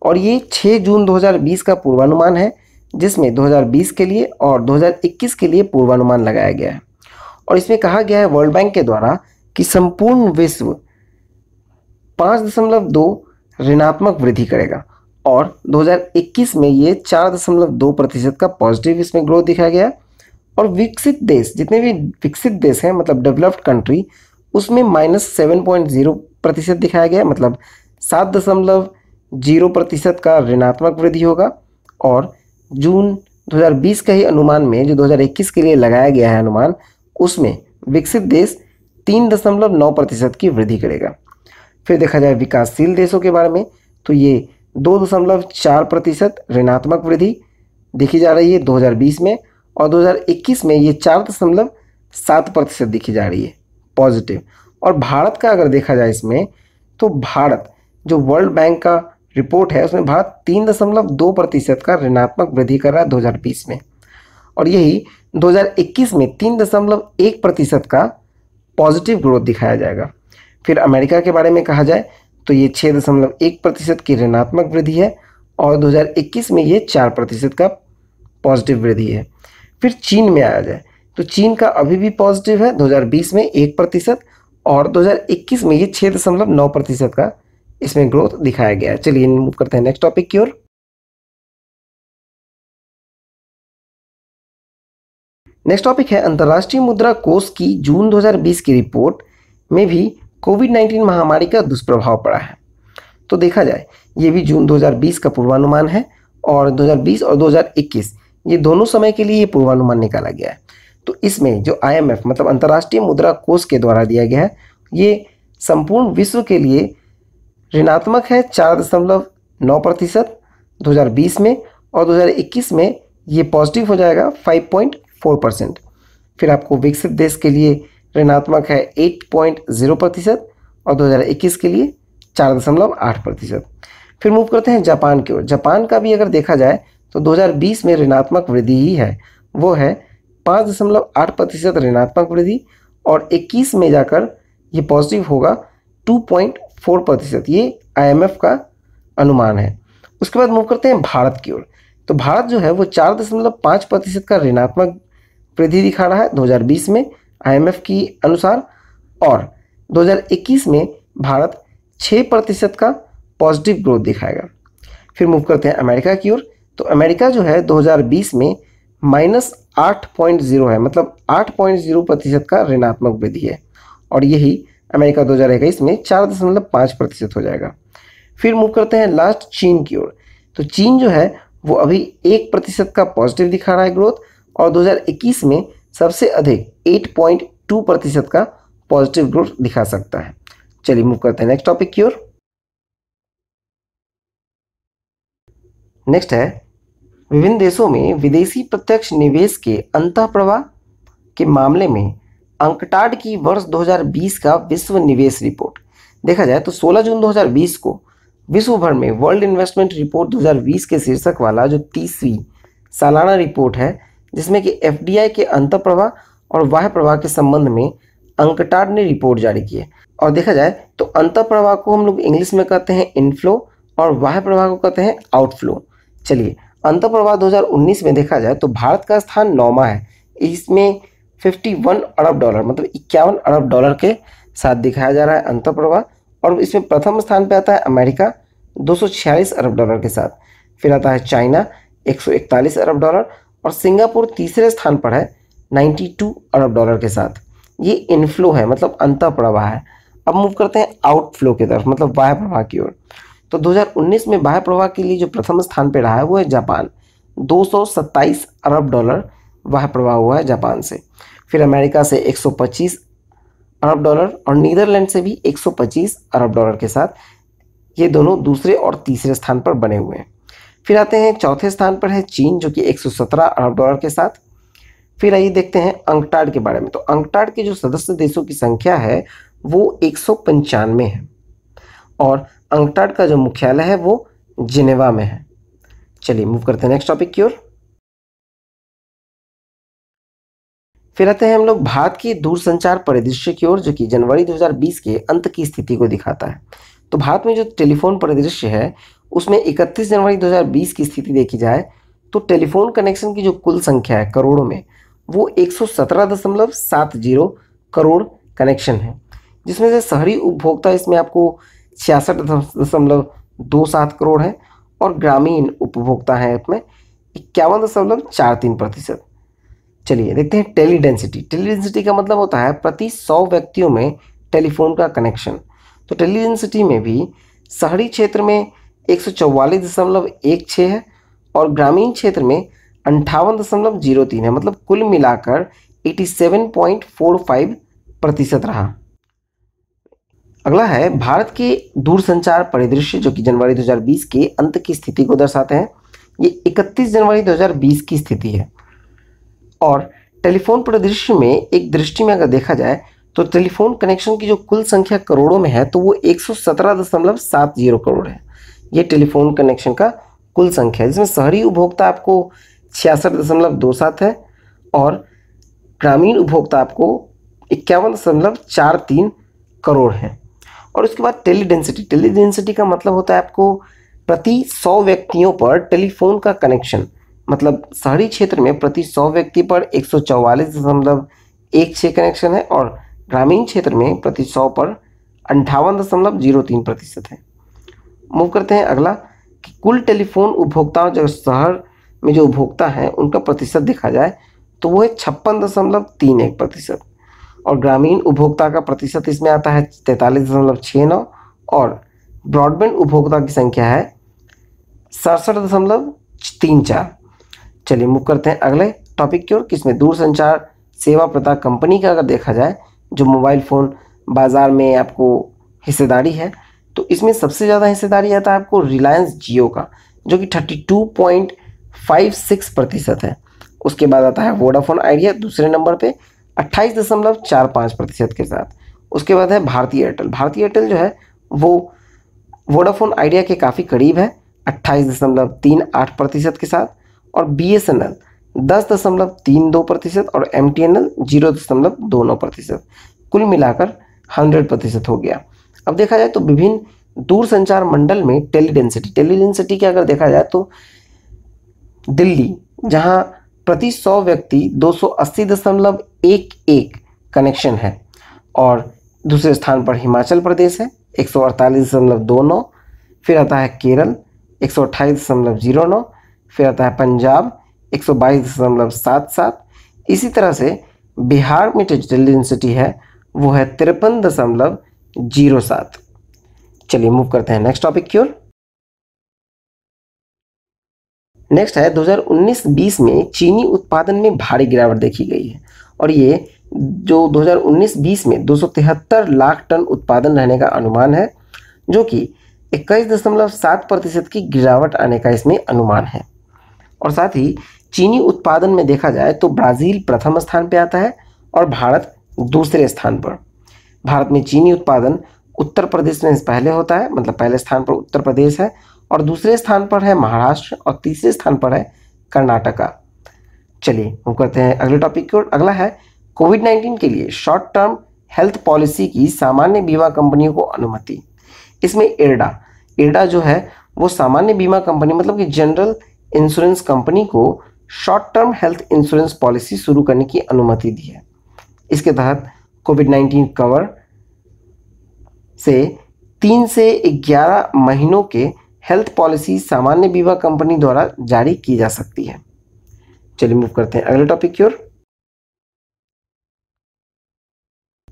और ये 6 जून 2020 का पूर्वानुमान है, जिसमें 2020 के लिए और 2021 के लिए पूर्वानुमान लगाया गया है। और इसमें कहा गया है वर्ल्ड बैंक के द्वारा कि संपूर्ण विश्व 5.2 ऋणात्मक वृद्धि करेगा और 2021 में ये 4.2% का पॉजिटिव इसमें ग्रोथ दिखाया गया। और विकसित देश, जितने भी विकसित देश हैं मतलब डेवलप्ड कंट्री, उसमें -7.0% दिखाया गया, मतलब 7.0% का ऋणात्मक वृद्धि होगा। और जून 2020 का ही अनुमान में जो 2021 के लिए लगाया गया है अनुमान, उसमें विकसित देश 3.9% की वृद्धि करेगा। फिर देखा जाए विकासशील देशों के बारे में तो ये 2.4% ऋणात्मक वृद्धि देखी जा रही है 2020 में और 2021 में ये 4.7% दिखी जा रही है पॉजिटिव। और भारत का अगर देखा जाए इसमें तो भारत जो वर्ल्ड बैंक का रिपोर्ट है उसमें भारत 3.2% का ऋणात्मक वृद्धि कर रहा है 2020 में और यही 2021 में 3.1% का पॉजिटिव ग्रोथ दिखाया जाएगा। फिर अमेरिका के बारे में कहा जाए तो ये 6.1% की ऋणात्मक वृद्धि है और 2021 में ये 4% का पॉजिटिव वृद्धि है। फिर चीन में आया जाए तो चीन का अभी भी पॉजिटिव है 2020 में 1% और 2021 में ये 6.9% का इसमें ग्रोथ दिखाया गया है। चलिए मूव करते हैं नेक्स्ट टॉपिक की ओर। नेक्स्ट टॉपिक है अंतर्राष्ट्रीय मुद्रा कोष की जून 2020 की रिपोर्ट में भी कोविड-19 महामारी का दुष्प्रभाव पड़ा है। तो देखा जाए ये भी जून 2020 का पूर्वानुमान है और 2020 और 2021 ये दोनों समय के लिए ये पूर्वानुमान निकाला गया है। तो इसमें जो IMF मतलब अंतर्राष्ट्रीय मुद्रा कोष के द्वारा दिया गया है ये संपूर्ण विश्व के लिए ऋणात्मक है 4.9% 2020 में और 2021 में ये पॉजिटिव हो जाएगा 5.4%। फिर आपको विकसित देश के लिए ऋणात्मक है 8.0% और 2021 के लिए 4.8%। फिर मूव करते हैं जापान की ओर। जापान का भी अगर देखा जाए तो 2020 में ऋणात्मक वृद्धि ही है, वो है 5.8% ऋणात्मक वृद्धि और 21 में जाकर ये पॉजिटिव होगा 2.4%। ये IMF का अनुमान है। उसके बाद मूव करते हैं भारत की ओर। तो भारत जो है वो 4.5% का ऋणात्मक वृद्धि दिखा रहा है 2020 में IMF की अनुसार, और 2021 में भारत 6% का पॉजिटिव ग्रोथ दिखाएगा। फिर मूव करते हैं अमेरिका की ओर। तो अमेरिका जो है 2020 में -8.0 है, मतलब 8.0% का ऋणात्मक वृद्धि है, और यही अमेरिका 2021 में 4.5% हो जाएगा। फिर मूव करते हैं लास्ट चीन की ओर। तो चीन जो है वो अभी 1% का पॉजिटिव दिखा रहा है ग्रोथ, और 2021 में सबसे अधिक 8.2% का पॉजिटिव ग्रोथ दिखा सकता है। चलिए मूव करते हैं नेक्स्ट टॉपिक की ओर। नेक्स्ट है विभिन्न देशों में विदेशी प्रत्यक्ष निवेश के अंतःप्रवाह के मामले में अंकटाड की वर्ष 2020 का विश्व निवेश रिपोर्ट। देखा जाए तो 16 जून 2020 को विश्व भर में वर्ल्ड इन्वेस्टमेंट रिपोर्ट 2020 के शीर्षक वाला जो 30वीं सालाना रिपोर्ट है, जिसमें कि FDI के अंतःप्रवाह और बाह्य प्रवाह के संबंध में अंकटाड ने रिपोर्ट जारी की है। और देखा जाए तो अंतःप्रवाह को हम लोग इंग्लिश में कहते हैं इनफ्लो और बाह्य प्रवाह को कहते हैं आउटफ्लो। चलिए अंतःप्रवाह 2019 में देखा जाए तो भारत का स्थान 9वां है। इसमें 51 अरब डॉलर मतलब 51 अरब डॉलर के साथ दिखाया जा रहा है अंतःप्रवाह, और इसमें प्रथम स्थान पे आता है अमेरिका 246 अरब डॉलर के साथ। फिर आता है चाइना 141 अरब डॉलर, और सिंगापुर तीसरे स्थान पर है 92 अरब डॉलर के साथ। ये इनफ्लो है मतलब अंतःप्रवाह है। अब मूव करते हैं आउटफ्लो की तरफ मतलब बाह्य प्रवाह की ओर। तो 2019 में बाह्य प्रवाह के लिए जो प्रथम स्थान पे रहा है वो है जापान, 227 अरब डॉलर बाह्य प्रवाह हुआ है जापान से। फिर अमेरिका से 125 अरब डॉलर और नीदरलैंड से भी 125 अरब डॉलर के साथ, ये दोनों दूसरे और तीसरे स्थान पर बने हुए हैं। फिर आते हैं चौथे स्थान पर है चीन जो कि 117 अरब डॉलर के साथ। फिर आइए देखते हैं अंकटाड के बारे में। तो अंकटाड के जो सदस्य देशों की संख्या है वो 195 है, और अंकटाड का जो मुख्यालय है वो जिनेवा में है। चलिए मूव करते हैं नेक्स्ट टॉपिक की ओर। फिर आते हैं हम लोग भारत की दूरसंचार परिदृश्य की ओर, जो कि जनवरी 2020 के अंत की स्थिति को दिखाता है। तो भारत में जो टेलीफोन परिदृश्य है उसमें 31 जनवरी 2020 की स्थिति देखी जाए तो टेलीफोन कनेक्शन की जो कुल संख्या है करोड़ों में वो 117.70 करोड़ कनेक्शन है, जिसमें से शहरी उपभोक्ता इसमें आपको 66.27 करोड़ है, और ग्रामीण उपभोक्ता है इसमें 51.43%। चलिए देखते हैं टेली डेंसिटी। टेली डेंसिटी का मतलब होता है प्रति 100 व्यक्तियों में टेलीफोन का कनेक्शन। तो टेली डेंसिटी में भी शहरी क्षेत्र में 144.16 है, और ग्रामीण क्षेत्र में 58.03 है, मतलब कुल मिलाकर 87.45% रहा। अगला है भारत के दूरसंचार परिदृश्य जो कि जनवरी 2020 के अंत की स्थिति को दर्शाते हैं। ये 31 जनवरी 2020 की स्थिति है, और टेलीफोन परिदृश्य में एक दृष्टि में अगर देखा जाए तो टेलीफोन कनेक्शन की जो कुल संख्या करोड़ों में है तो वो 117.70 करोड़ है। ये टेलीफोन कनेक्शन का कुल संख्या है, जिसमें शहरी उपभोक्ता आपको 66.27 है, और ग्रामीण उपभोक्ता आपको 51.43 करोड़ है। और उसके बाद टेली डेंसिटी। टेली डेंसिटी का मतलब होता है आपको प्रति 100 व्यक्तियों पर टेलीफोन का कनेक्शन, मतलब शहरी क्षेत्र में प्रति 100 व्यक्ति पर 144.16 कनेक्शन है, और ग्रामीण क्षेत्र में प्रति 100 पर 58.03% है। मूव करते हैं अगला कि कुल टेलीफोन उपभोक्ताओं जो शहर में जो उपभोक्ता हैं उनका प्रतिशत देखा जाए तो वो है 56.31%, और ग्रामीण उपभोक्ता का प्रतिशत इसमें आता है 43.69, और ब्रॉडबैंड उपभोक्ता की संख्या है 67.34। चलिए मूव करते हैं अगले टॉपिक की ओर, किसमें दूरसंचार सेवा प्रदाता कंपनी का अगर देखा जाए जो मोबाइल फ़ोन बाज़ार में आपको हिस्सेदारी है, तो इसमें सबसे ज़्यादा हिस्सेदारी आता है आपको रिलायंस जियो का जो कि 32.56% है। उसके बाद आता है वोडाफोन आइडिया दूसरे नंबर पे 28.45% के साथ। उसके बाद है भारती एयरटेल। भारती एयरटेल जो है वो वोडाफोन आइडिया के काफ़ी करीब है 28.38% के साथ, और BSNL 10.32% और MTNL 0.29%, कुल मिलाकर 100% हो गया। अब देखा जाए तो विभिन्न दूरसंचार मंडल में टेलीडेंसिटी की अगर देखा जाए तो दिल्ली, जहां प्रति 100 व्यक्ति 280.11 कनेक्शन है, और दूसरे स्थान पर हिमाचल प्रदेश है 148.29, फिर आता है केरल 128.09, फिर आता है पंजाब 122.77। इसी तरह से बिहार में जो टेलीडेंसिटी है वो है 53.07। चलिए मूव करते हैं नेक्स्ट टॉपिक की ओर। नेक्स्ट है 2019-20 में चीनी उत्पादन में भारी गिरावट देखी गई है, और ये जो 2019-20 में 273 लाख टन उत्पादन रहने का अनुमान है, जो कि 21.7% की गिरावट आने का इसमें अनुमान है। और साथ ही चीनी उत्पादन में देखा जाए तो ब्राज़ील प्रथम स्थान पर आता है और भारत दूसरे स्थान पर। भारत में चीनी उत्पादन उत्तर प्रदेश में पहले होता है, मतलब पहले स्थान पर उत्तर प्रदेश है, और दूसरे स्थान पर है महाराष्ट्र, और तीसरे स्थान पर है कर्नाटका। चलिए हम करते हैं अगले टॉपिक की ओर। अगला है कोविड-19 के लिए शॉर्ट टर्म हेल्थ पॉलिसी की सामान्य बीमा कंपनियों को अनुमति। इसमें इरडा जो है वो सामान्य बीमा कंपनी, मतलब कि जनरल इंश्योरेंस कंपनी को short term health insurance policy शुरू करने की अनुमति दी है। इसके तहत कोविड-19 कवर से 3 से 11 महीनों के हेल्थ पॉलिसी सामान्य बीमा कंपनी द्वारा जारी की जा सकती है। चलिए मूव करते हैं अगले टॉपिक की ओर।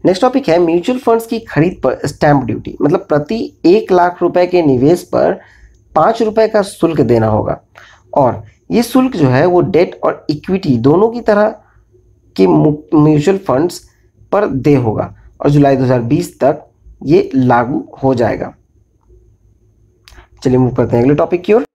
नेक्स्ट टॉपिक है म्यूचुअल फंड्स की खरीद पर स्टैंप ड्यूटी, मतलब प्रति 1 लाख रुपए के निवेश पर 5 रुपए का शुल्क देना होगा, और ये शुल्क जो है वो डेट और इक्विटी दोनों की तरह के म्यूचुअल फंड्स पर दे होगा, और जुलाई 2020 तक ये लागू हो जाएगा। चलिए मूव करते हैं अगले टॉपिक की ओर।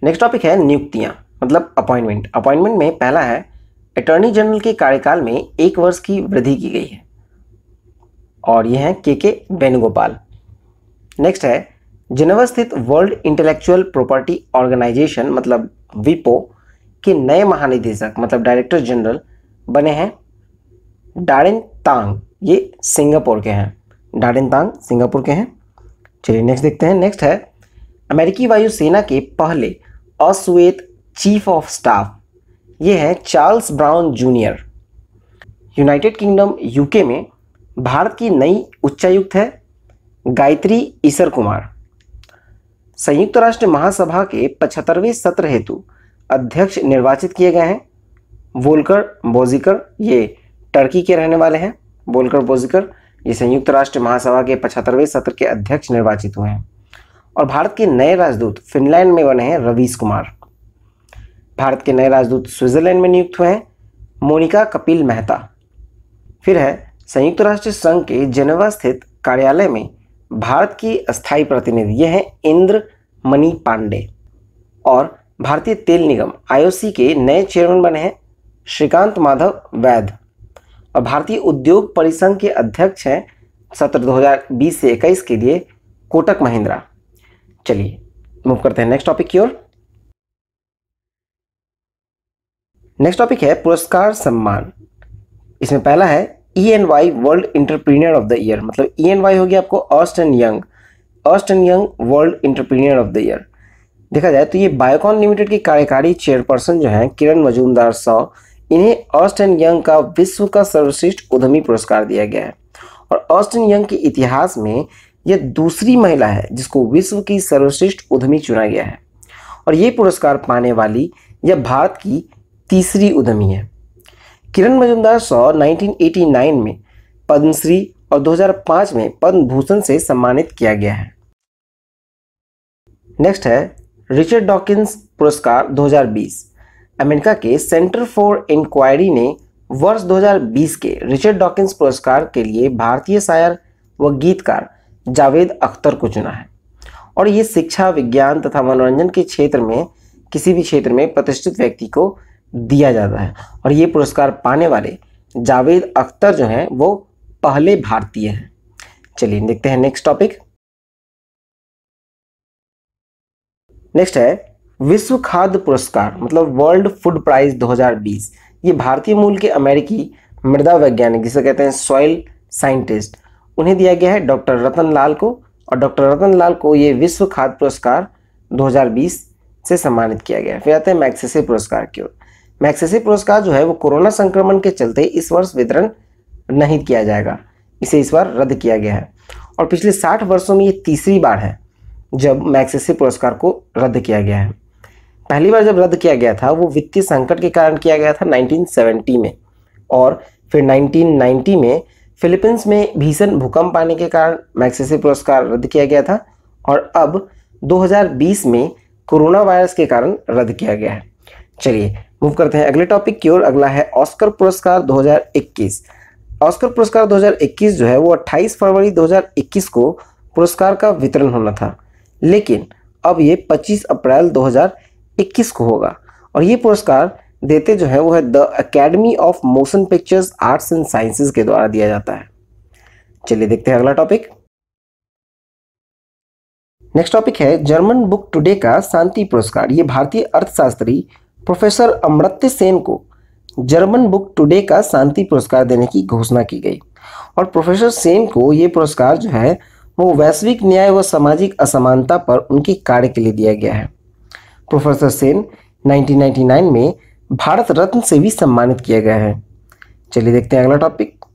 नेक्स्ट टॉपिक है नियुक्तियां, मतलब अपॉइंटमेंट में पहला है अटॉर्नी जनरल के कार्यकाल में 1 वर्ष की वृद्धि की गई है, और ये हैं के वेणुगोपाल। नेक्स्ट है जिनेवा स्थित वर्ल्ड इंटेलेक्चुअल प्रॉपर्टी ऑर्गेनाइजेशन, मतलब विपो के नए महानिदेशक, मतलब डायरेक्टर जनरल बने हैं डारेन तांग। ये सिंगापुर के हैं, डारेन तांग सिंगापुर के हैं। चलिए नेक्स्ट देखते हैं। नेक्स्ट है अमेरिकी वायुसेना के पहले अश्वेत चीफ ऑफ स्टाफ, ये है Charles brown junior. United kingdom UK में भारत की नई उच्चायुक्त है गायत्री ईसर कुमार। संयुक्त राष्ट्र महासभा के 75वें सत्र हेतु अध्यक्ष निर्वाचित किए गए हैं वोल्कर बोजिकर, ये टर्की के रहने वाले हैं। वोल्कर बोजिकर ये संयुक्त राष्ट्र महासभा के 75वें सत्र के अध्यक्ष निर्वाचित हुए हैं। और भारत के नए राजदूत फिनलैंड में बने हैं रवीश कुमार। भारत के नए राजदूत स्विट्जरलैंड में नियुक्त हुए हैं मोनिका कपिल मेहता। फिर है संयुक्त राष्ट्र संघ के जेनेवा स्थित कार्यालय में भारत की अस्थायी प्रतिनिधि, ये हैं इंद्र मणि पांडे। और भारतीय तेल निगम आईओसी के नए चेयरमैन बने हैं श्रीकांत माधव वैद। और भारतीय उद्योग परिसंघ के अध्यक्ष हैं सत्र 2020 से 21 के लिए कोटक महिंद्रा। चलिए मूव करते हैं नेक्स्ट टॉपिक की ओर। नेक्स्ट टॉपिक है पुरस्कार सम्मान। इसमें पहला है EY world entrepreneur of the year, मतलब EY हो गया आपको erst and young world entrepreneur of the year. देखा जाए तो ये बायोकॉन लिमिटेड की कार्यकारी चेयरपर्सन जो हैं किरण मजूमदार साव, इन्हें अर्स्ट एंड यंग का विश्व का सर्वश्रेष्ठ उद्यमी पुरस्कार दिया गया है। और अर्स्ट एंड यंग के इतिहास में यह दूसरी महिला है जिसको विश्व की सर्वश्रेष्ठ उद्यमी चुना गया है, और ये पुरस्कार पाने वाली यह भारत की तीसरी उद्यमी है। किरण मजूमदार साव 1989 में पद्मश्री और 2005 में पद्म भूषण से सम्मानित किया गया है। नेक्स्ट है रिचर्ड डॉकिंस पुरस्कार 2020। अमेरिका के सेंटर फॉर इंक्वायरी ने वर्ष 2020 के रिचर्ड डॉकिंस पुरस्कार के लिए भारतीय शायर व गीतकार जावेद अख्तर को चुना है। और ये शिक्षा, विज्ञान तथा मनोरंजन के क्षेत्र में किसी भी क्षेत्र में प्रतिष्ठित व्यक्ति को दिया जाता है, और ये पुरस्कार पाने वाले जावेद अख्तर जो हैं वो पहले भारतीय हैं। चलिए देखते हैं नेक्स्ट टॉपिक। नेक्स्ट है विश्व खाद्य पुरस्कार, मतलब वर्ल्ड फूड प्राइज 2020। ये भारतीय मूल के अमेरिकी मृदा वैज्ञानिक, जिसे कहते हैं सॉइल साइंटिस्ट, उन्हें दिया गया है डॉक्टर रतन लाल को, और डॉक्टर रतन लाल को ये विश्व खाद्य पुरस्कार 2020 से सम्मानित किया गया है। फिर आते हैं मैग्सेसे पुरस्कार की ओर। मैग्सेसे पुरस्कार जो है वो कोरोना संक्रमण के चलते इस वर्ष वितरण नहीं किया जाएगा, इसे इस बार रद्द किया गया है, और पिछले 60 वर्षों में ये तीसरी बार है जब मैग्सेसे पुरस्कार को रद्द किया गया है। पहली बार जब रद्द किया गया था वो वित्तीय संकट के कारण किया गया था 1970 में, और फिर 1990 में फिलीपींस में भीषण भूकंप आने के कारण मैग्सेसे पुरस्कार रद्द किया गया था, और अब 2020 में कोरोना वायरस के कारण रद्द किया गया है। चलिए मूव करते हैं अगले टॉपिक की ओर। अगला है ऑस्कर पुरस्कार 2021। ऑस्कर पुरस्कार 2021 जो है वो 28 फरवरी 2021 को पुरस्कार का वितरण होना था, लेकिन अब ये 25 अप्रैल 2021 को होगा, और ये पुरस्कार देते जो है वो है the academy of motion pictures arts and sciences के द्वारा दिया जाता है। चलिए देखते हैं अगला टॉपिक। नेक्स्ट टॉपिक है जर्मन बुक टुडे का शांति पुरस्कार। ये भारतीय अर्थशास्त्री प्रोफेसर अमर्त्य सेन को जर्मन बुक टुडे का शांति पुरस्कार देने की घोषणा की गई, और प्रोफेसर सेन को ये पुरस्कार जो है वो वैश्विक न्याय व सामाजिक असमानता पर उनके कार्य के लिए दिया गया है। प्रोफेसर सेन 1999 में भारत रत्न से भी सम्मानित किया गया है। चलिए देखते हैं अगला टॉपिक।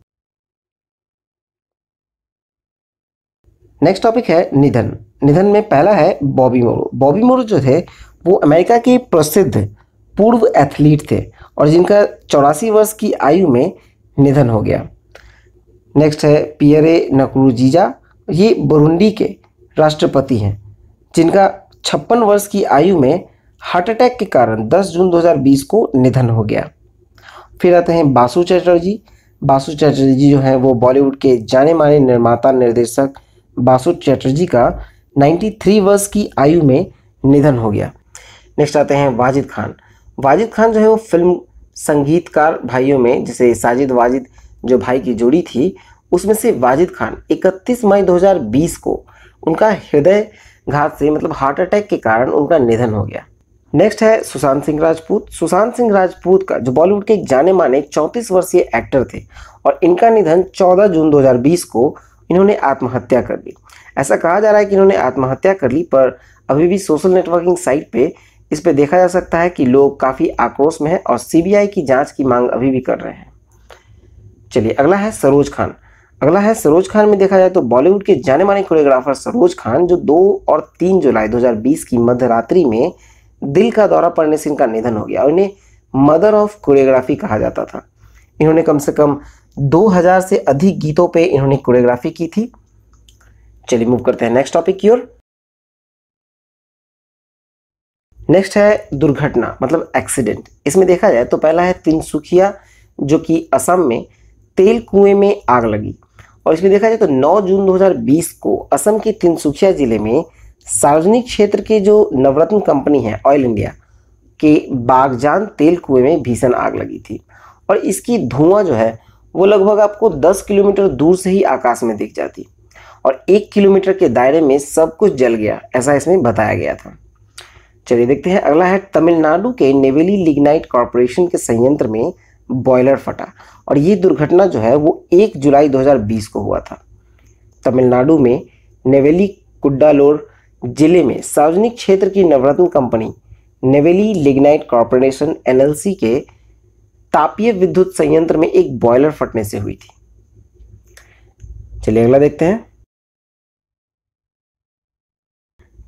नेक्स्ट टॉपिक है निधन। निधन में पहला है बॉबी मोरो। बॉबी मोरो जो थे वो अमेरिका के प्रसिद्ध पूर्व एथलीट थे, और जिनका 84 वर्ष की आयु में निधन हो गया। नेक्स्ट है पियरे नकुरुंजीजा। ये बुरुंडी के राष्ट्रपति हैं, जिनका 56 वर्ष की आयु में हार्ट अटैक के कारण 10 जून 2020 को निधन हो गया। फिर आते हैं बासु चैटर्जी। बासु चैटर्जी जो हैं वो बॉलीवुड के जाने माने निर्माता निर्देशक बासु चैटर्जी का 93 वर्ष की आयु में निधन हो गया। नेक्स्ट आते हैं वाजिद खान। वाजिद खान जो है वो फिल्म संगीतकार भाइयों में, जैसे साजिद वाजिद जो भाई की जोड़ी थी, उसमें से वाजिद खान 31 मई 2020 को उनका हृदय घात से मतलब हार्ट अटैक के कारण उनका निधन हो गया। नेक्स्ट है सुशांत सिंह राजपूत। सुशांत सिंह राजपूत का जो बॉलीवुड के एक जाने माने 34 वर्षीय एक्टर थे, और इनका निधन 14 जून 2020 को इन्होंने आत्महत्या कर ली। ऐसा कहा जा रहा है कि इन्होंने आत्महत्या कर ली, पर अभी भी सोशल नेटवर्किंग साइट पे इस पे देखा जा सकता है कि लोग काफ़ी आक्रोश में हैं और सीबीआई की जांच की मांग अभी भी कर रहे हैं। चलिए अगला है सरोज खान। अगला है सरोज खान में देखा जाए तो बॉलीवुड के जाने माने कोरियोग्राफर सरोज खान, जो 2 और 3 जुलाई 2020 की मध्यरात्रि में दिल का दौरा पड़ने से इनका निधन हो गया, और इन्हें मदर ऑफ कोरियोग्राफी कहा जाता था। इन्होंने कम से कम 2000 से अधिक गीतों पे इन्होंने कोरियोग्राफी की थी। चलिए मूव करते हैं नेक्स्ट टॉपिक की ओर। नेक्स्ट है दुर्घटना मतलब एक्सीडेंट। इसमें देखा जाए तो पहला है तिनसुकिया, जो कि असम में तेल कुएं में आग लगी, और इसमें देखा जाए तो 9 जून 2020 को असम के तिनसुकिया जिले में सार्वजनिक क्षेत्र के जो नवरत्न कंपनी है ऑयल इंडिया के बागजान तेल कुएं में भीषण आग लगी थी, और इसकी धुआं जो है वो लगभग आपको 10 किलोमीटर दूर से ही आकाश में दिख जाती, और 1 किलोमीटर के दायरे में सब कुछ जल गया, ऐसा इसमें बताया गया था। चलिए देखते हैं अगला है तमिलनाडु के नेवेली लिग्नाइट कॉर्पोरेशन के संयंत्र में बॉयलर फटा, और ये दुर्घटना जो है वो 1 जुलाई 2020 को हुआ था। तमिलनाडु में नेवेली कुड्डालोर जिले में सार्वजनिक क्षेत्र की Navratna company Neyveli lignite corporation NLC के तापीय विद्युत संयंत्र में एक बॉयलर फटने से हुई थी। चलिए अगला देखते हैं।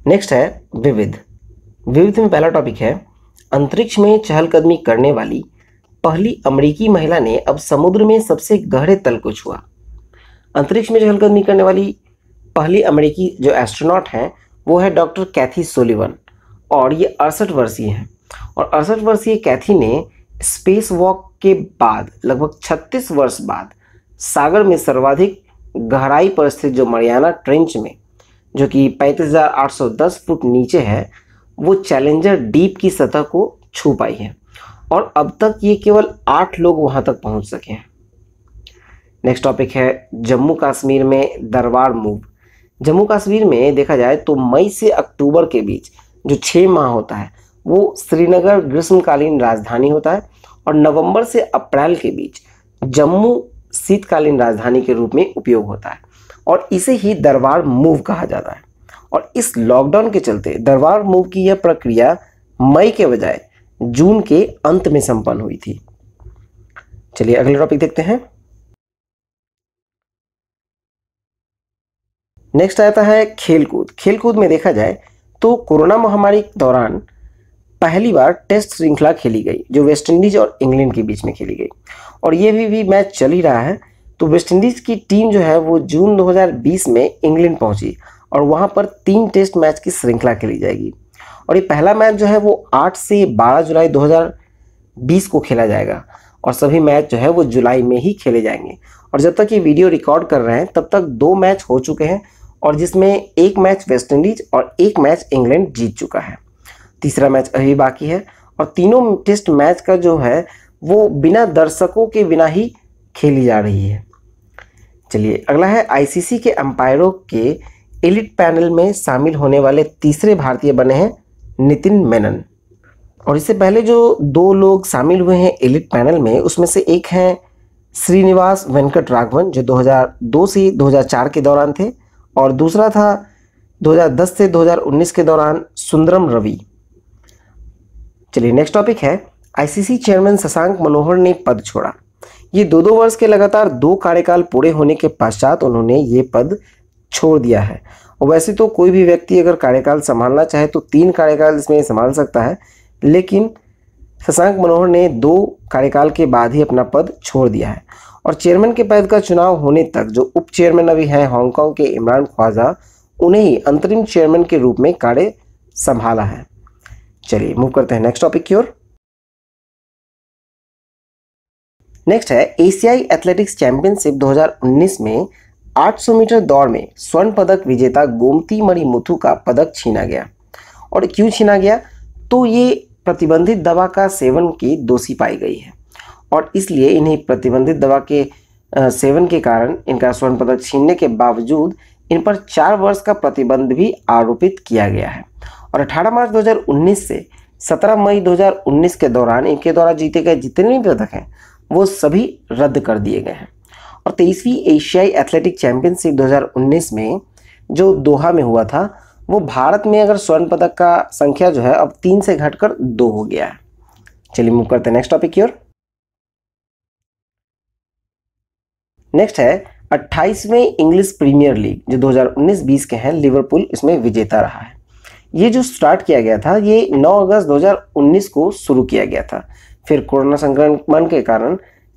नेक्स्ट है विविध। विविध में पहला टॉपिक है अंतरिक्ष में चहलकदमी करने वाली पहली अमेरिकी महिला ने अब समुद्र में सबसे गहरे तल को छुआ। अंतरिक्ष में चहलकदमी करने वाली पहली अमेरिकी जो एस्ट्रोनॉट हैं वो है डॉक्टर कैथी सोलिवन, और ये 68 वर्षीय हैं, और 68 वर्षीय कैथी ने स्पेस वॉक के बाद लगभग 36 वर्ष बाद सागर में सर्वाधिक गहराई पर स्थित जो मरियाना ट्रेंच में, जो कि 35,810 फुट नीचे है, वो चैलेंजर डीप की सतह को छू पाई है, और अब तक ये केवल 8 लोग वहां तक पहुंच सके हैं। नेक्स्ट टॉपिक है जम्मू कश्मीर में दरबार मूव। जम्मू कश्मीर में देखा जाए तो मई से अक्टूबर के बीच जो 6 माह होता है वो श्रीनगर ग्रीष्मकालीन राजधानी होता है, और नवंबर से अप्रैल के बीच जम्मू शीतकालीन राजधानी के रूप में उपयोग होता है। और इसे ही दरबार मूव कहा जाता है। और इस लॉकडाउन के चलते दरबार मूव की यह प्रक्रिया मई के बजाय जून के अंत में संपन्न हुई थी। चलिए अगला टॉपिक देखते हैं। नेक्स्ट आता है खेलकूद। खेलकूद में देखा जाए तो कोरोना महामारी के दौरान पहली बार टेस्ट श्रृंखला खेली गई, जो वेस्ट इंडीज और इंग्लैंड के बीच में खेली गई, और ये भी मैच चल ही रहा है। तो वेस्ट इंडीज की टीम जो है वो जून 2020 में इंग्लैंड पहुंची और वहां पर 3 टेस्ट मैच की श्रृंखला खेली जाएगी। और ये पहला मैच जो है वो 8 से 12 जुलाई 2020 को खेला जाएगा और सभी मैच जो है वो जुलाई में ही खेले जाएंगे। और जब तक ये वीडियो रिकॉर्ड कर रहे हैं तब तक 2 मैच हो चुके हैं, और जिसमें एक मैच वेस्ट इंडीज और एक मैच इंग्लैंड जीत चुका है। तीसरा मैच अभी बाकी है, और तीनों टेस्ट मैच का जो है वो बिना दर्शकों के बिना ही खेली जा रही है। चलिए अगला है आईसीसी के अंपायरों के एलिट पैनल में शामिल होने वाले तीसरे भारतीय बने हैं नितिन मेनन। और इससे पहले जो 2 लोग शामिल हुए हैं एलिट पैनल में, उसमें से एक हैं श्रीनिवास वेंकट राघवन, जो 2002 से 2004 के दौरान थे, और दूसरा था 2010 से 2019 के दौरान सुंदरम रवि। चलिए नेक्स्ट टॉपिक है आईसीसी चेयरमैन शशांक मनोहर ने पद छोड़ा। ये 2-2 वर्ष के लगातार 2 कार्यकाल पूरे होने के पश्चात उन्होंने ये पद छोड़ दिया है। और वैसे तो कोई भी व्यक्ति अगर कार्यकाल संभालना चाहे तो 3 कार्यकाल इसमें संभाल सकता है, लेकिन शशांक मनोहर ने 2 कार्यकाल के बाद ही अपना पद छोड़ दिया है। और चेयरमैन के पद का चुनाव होने तक जो उप चेयरमैन अभी हैं हांगकांग के इमरान ख्वाजा, उन्हें ही अंतरिम चेयरमैन के रूप में कार्य संभाला है। चलिए मूव करते हैं नेक्स्ट टॉपिक की ओर। नेक्स्ट है एशियाई एथलेटिक्स चैंपियनशिप 2019 में 800 मीटर दौड़ में स्वर्ण पदक विजेता गोमती मणि मुथु का पदक छीना गया। और क्यों छीना गया? तो ये प्रतिबंधित दवा का सेवन की दोषी पाई गई है, और इसलिए इन्हें प्रतिबंधित दवा के सेवन के कारण इनका स्वर्ण पदक छीनने के बावजूद इन पर 4 वर्ष का प्रतिबंध भी आरोपित किया गया है। और 18 मार्च 2019 से 17 मई 2019 के दौरान इनके द्वारा जीते गए जितने भी पदक हैं वो सभी रद्द कर दिए गए हैं। और 23वीं एशियाई एथलेटिक चैंपियनशिप 2019 में जो दोहा में हुआ था, वो भारत में अगर स्वर्ण पदक का संख्या जो है अब 3 से घटकर 2 हो गया है। चलिए मूव करते हैं नेक्स्ट टॉपिक की ओर। नेक्स्ट है 28वें इंग्लिश प्रीमियर लीग जो 2019-20 के हैं, लिवरपूल इसमें विजेता रहा है। ये जो स्टार्ट किया गया था ये 9 अगस्त 2019 को शुरू किया गया था। फिर कोरोना संक्रमण के कारण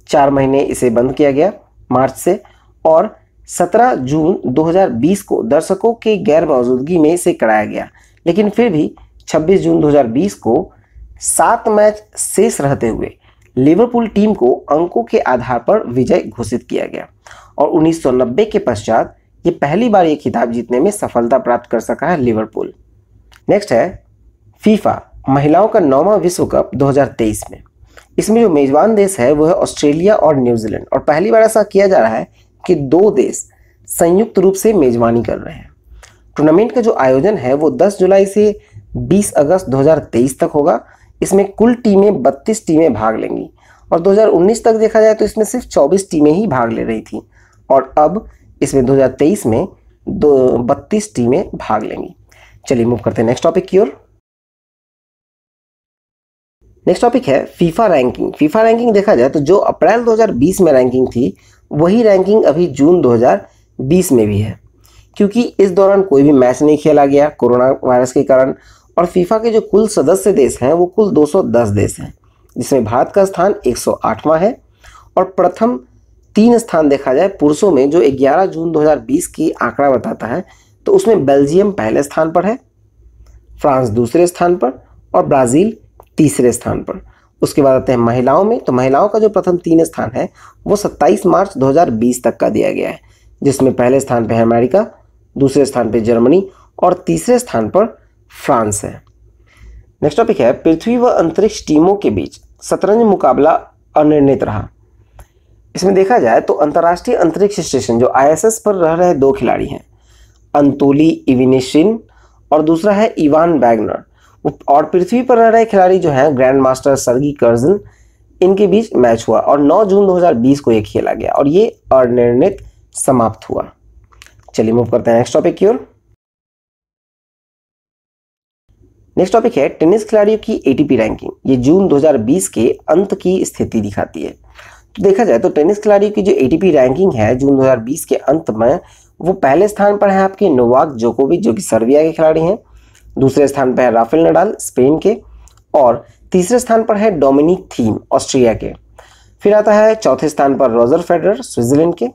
4 महीने इसे बंद किया गया मार्च से, और 17 जून 2020 को दर्शकों के गैर मौजूदगी में इसे कराया गया। लेकिन फिर भी 26 जून 2020 को 7 मैच शेष रहते हुए लिवरपूल टीम को अंकों के आधार पर विजय घोषित किया गया, और 1990 के पश्चात ये पहली बार ये खिताब जीतने में सफलता प्राप्त कर सका है लिवरपूल। नेक्स्ट है फीफा महिलाओं का 9वां विश्व कप 2023 में। इसमें जो मेजबान देश है वो है ऑस्ट्रेलिया और न्यूजीलैंड, और पहली बार ऐसा किया जा रहा है कि 2 देश संयुक्त रूप से मेजबानी कर रहे हैं। टूर्नामेंट का जो आयोजन है वो 10 जुलाई से 20 अगस्त 2023 तक होगा। इसमें कुल टीमें 32 टीमें भाग लेंगी, और 2019 तक देखा जाए तो इसमें सिर्फ 24 टीमें ही भाग ले रही थी, और अब इसमें 2023 में 32 टीमें भाग लेंगी। चलिए मूव करते हैं नेक्स्ट टॉपिक की ओर। नेक्स्ट टॉपिक है फीफा रैंकिंग। फीफा रैंकिंग देखा जाए तो जो अप्रैल 2020 में रैंकिंग थी वही रैंकिंग अभी जून 2020 में भी है, क्योंकि इस दौरान कोई भी मैच नहीं खेला गया कोरोना वायरस के कारण। और फीफा के जो कुल सदस्य देश हैं वो कुल 210 देश हैं, जिसमें भारत का स्थान 108वां है। और प्रथम 3 स्थान देखा जाए पुरुषों में जो 11 जून 2020 की आंकड़ा बताता है, तो उसमें बेल्जियम पहले स्थान पर है, फ्रांस दूसरे स्थान पर, और ब्राज़ील तीसरे स्थान पर। उसके बाद आते हैं महिलाओं में, तो महिलाओं का जो प्रथम 3 स्थान है वो 27 मार्च 2020 तक का दिया गया है, जिसमें पहले स्थान पर है अमेरिका, दूसरे स्थान पर जर्मनी, और तीसरे स्थान पर फ्रांस है। नेक्स्ट टॉपिक है पृथ्वी व अंतरिक्ष टीमों के बीच शतरंज मुकाबला अनिर्णित रहा। इसमें देखा जाए तो अंतर्राष्ट्रीय अंतरिक्ष स्टेशन जो ISS पर रह रहे 2 खिलाड़ी हैं, अंतोली इविनिशिन और दूसरा है इवान वैगनर, और पृथ्वी पर रह रहे खिलाड़ी जो हैं ग्रैंड मास्टर सर्गी कर्जन, इनके बीच मैच हुआ और 9 जून 2020 को ये खेला गया और ये अनिर्णित समाप्त हुआ। चलिए मूव करते हैं नेक्स्ट टॉपिक की ओर। नेक्स्ट टॉपिक है टेनिस खिलाड़ियों की एटीपी रैंकिंग। ये जून 2020 के अंत की स्थिति दिखाती है। तो देखा जाए तो टेनिस खिलाड़ियों की जो एटीपी रैंकिंग है जून 2020 के अंत में, वो पहले स्थान पर है आपके नोवाक जोकोविच जो कि सर्बिया के खिलाड़ी हैं। दूसरे स्थान पर है राफेल नडाल स्पेन के, और तीसरे स्थान पर है डोमिनिक थीम ऑस्ट्रिया के। फिर आता है चौथे स्थान पर रोजर फेडरर स्विट्जरलैंड के।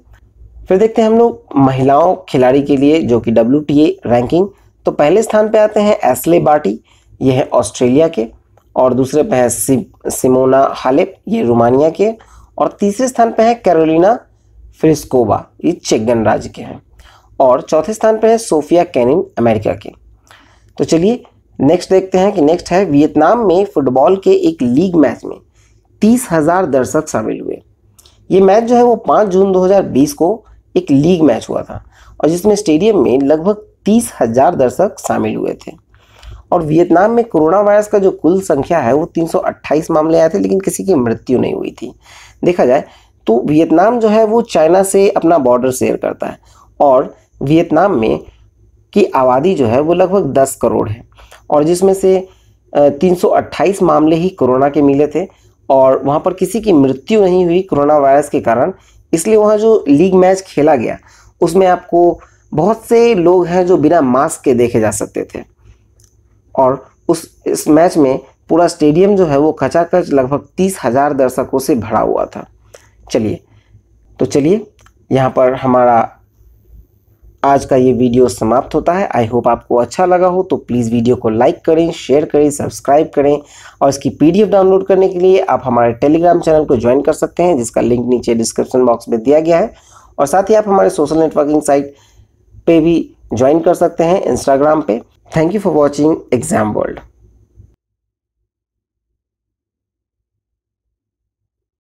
फिर देखते हैं हम लोग महिलाओं खिलाड़ी के लिए जो कि WTA रैंकिंग। तो पहले स्थान पे आते हैं एस्ले बार्टी, ये है ऑस्ट्रेलिया के, और दूसरे पे है सिमोना हालेप, ये रोमानिया के, और तीसरे स्थान पे है कैरोलिना फ्रिस्कोवा, ये चेक गणराज्य के हैं, और चौथे स्थान पे है सोफिया केनिन अमेरिका के। तो चलिए नेक्स्ट देखते हैं कि नेक्स्ट है वियतनाम में फुटबॉल के एक लीग मैच में 30,000 दर्शक शामिल हुए। ये मैच जो है वो 5 जून 2020 को एक लीग मैच हुआ था, और जिसमें स्टेडियम में लगभग 30,000 दर्शक शामिल हुए थे। और वियतनाम में कोरोना वायरस का जो कुल संख्या है वो 328 मामले आए थे, लेकिन किसी की मृत्यु नहीं हुई थी। देखा जाए तो वियतनाम जो है वो चाइना से अपना बॉर्डर शेयर करता है, और वियतनाम में की आबादी जो है वो लगभग 10 करोड़ है, और जिसमें से 328 मामले ही कोरोना के मिले थे, और वहाँ पर किसी की मृत्यु नहीं हुई कोरोना वायरस के कारण। इसलिए वहाँ जो लीग मैच खेला गया उसमें आपको बहुत से लोग हैं जो बिना मास्क के देखे जा सकते थे, और इस मैच में पूरा स्टेडियम जो है वो खचाखच लगभग 30,000 दर्शकों से भरा हुआ था। चलिए यहाँ पर हमारा आज का ये वीडियो समाप्त होता है। आई होप आपको अच्छा लगा हो, तो प्लीज़ वीडियो को लाइक करें, शेयर करें, सब्सक्राइब करें, और इसकी PDF डाउनलोड करने के लिए आप हमारे टेलीग्राम चैनल को ज्वाइन कर सकते हैं, जिसका लिंक नीचे डिस्क्रिप्शन बॉक्स में दिया गया है। और साथ ही आप हमारे सोशल नेटवर्किंग साइट पे भी ज्वाइन कर सकते हैं, इंस्टाग्राम पे। Thank you for watching exam world.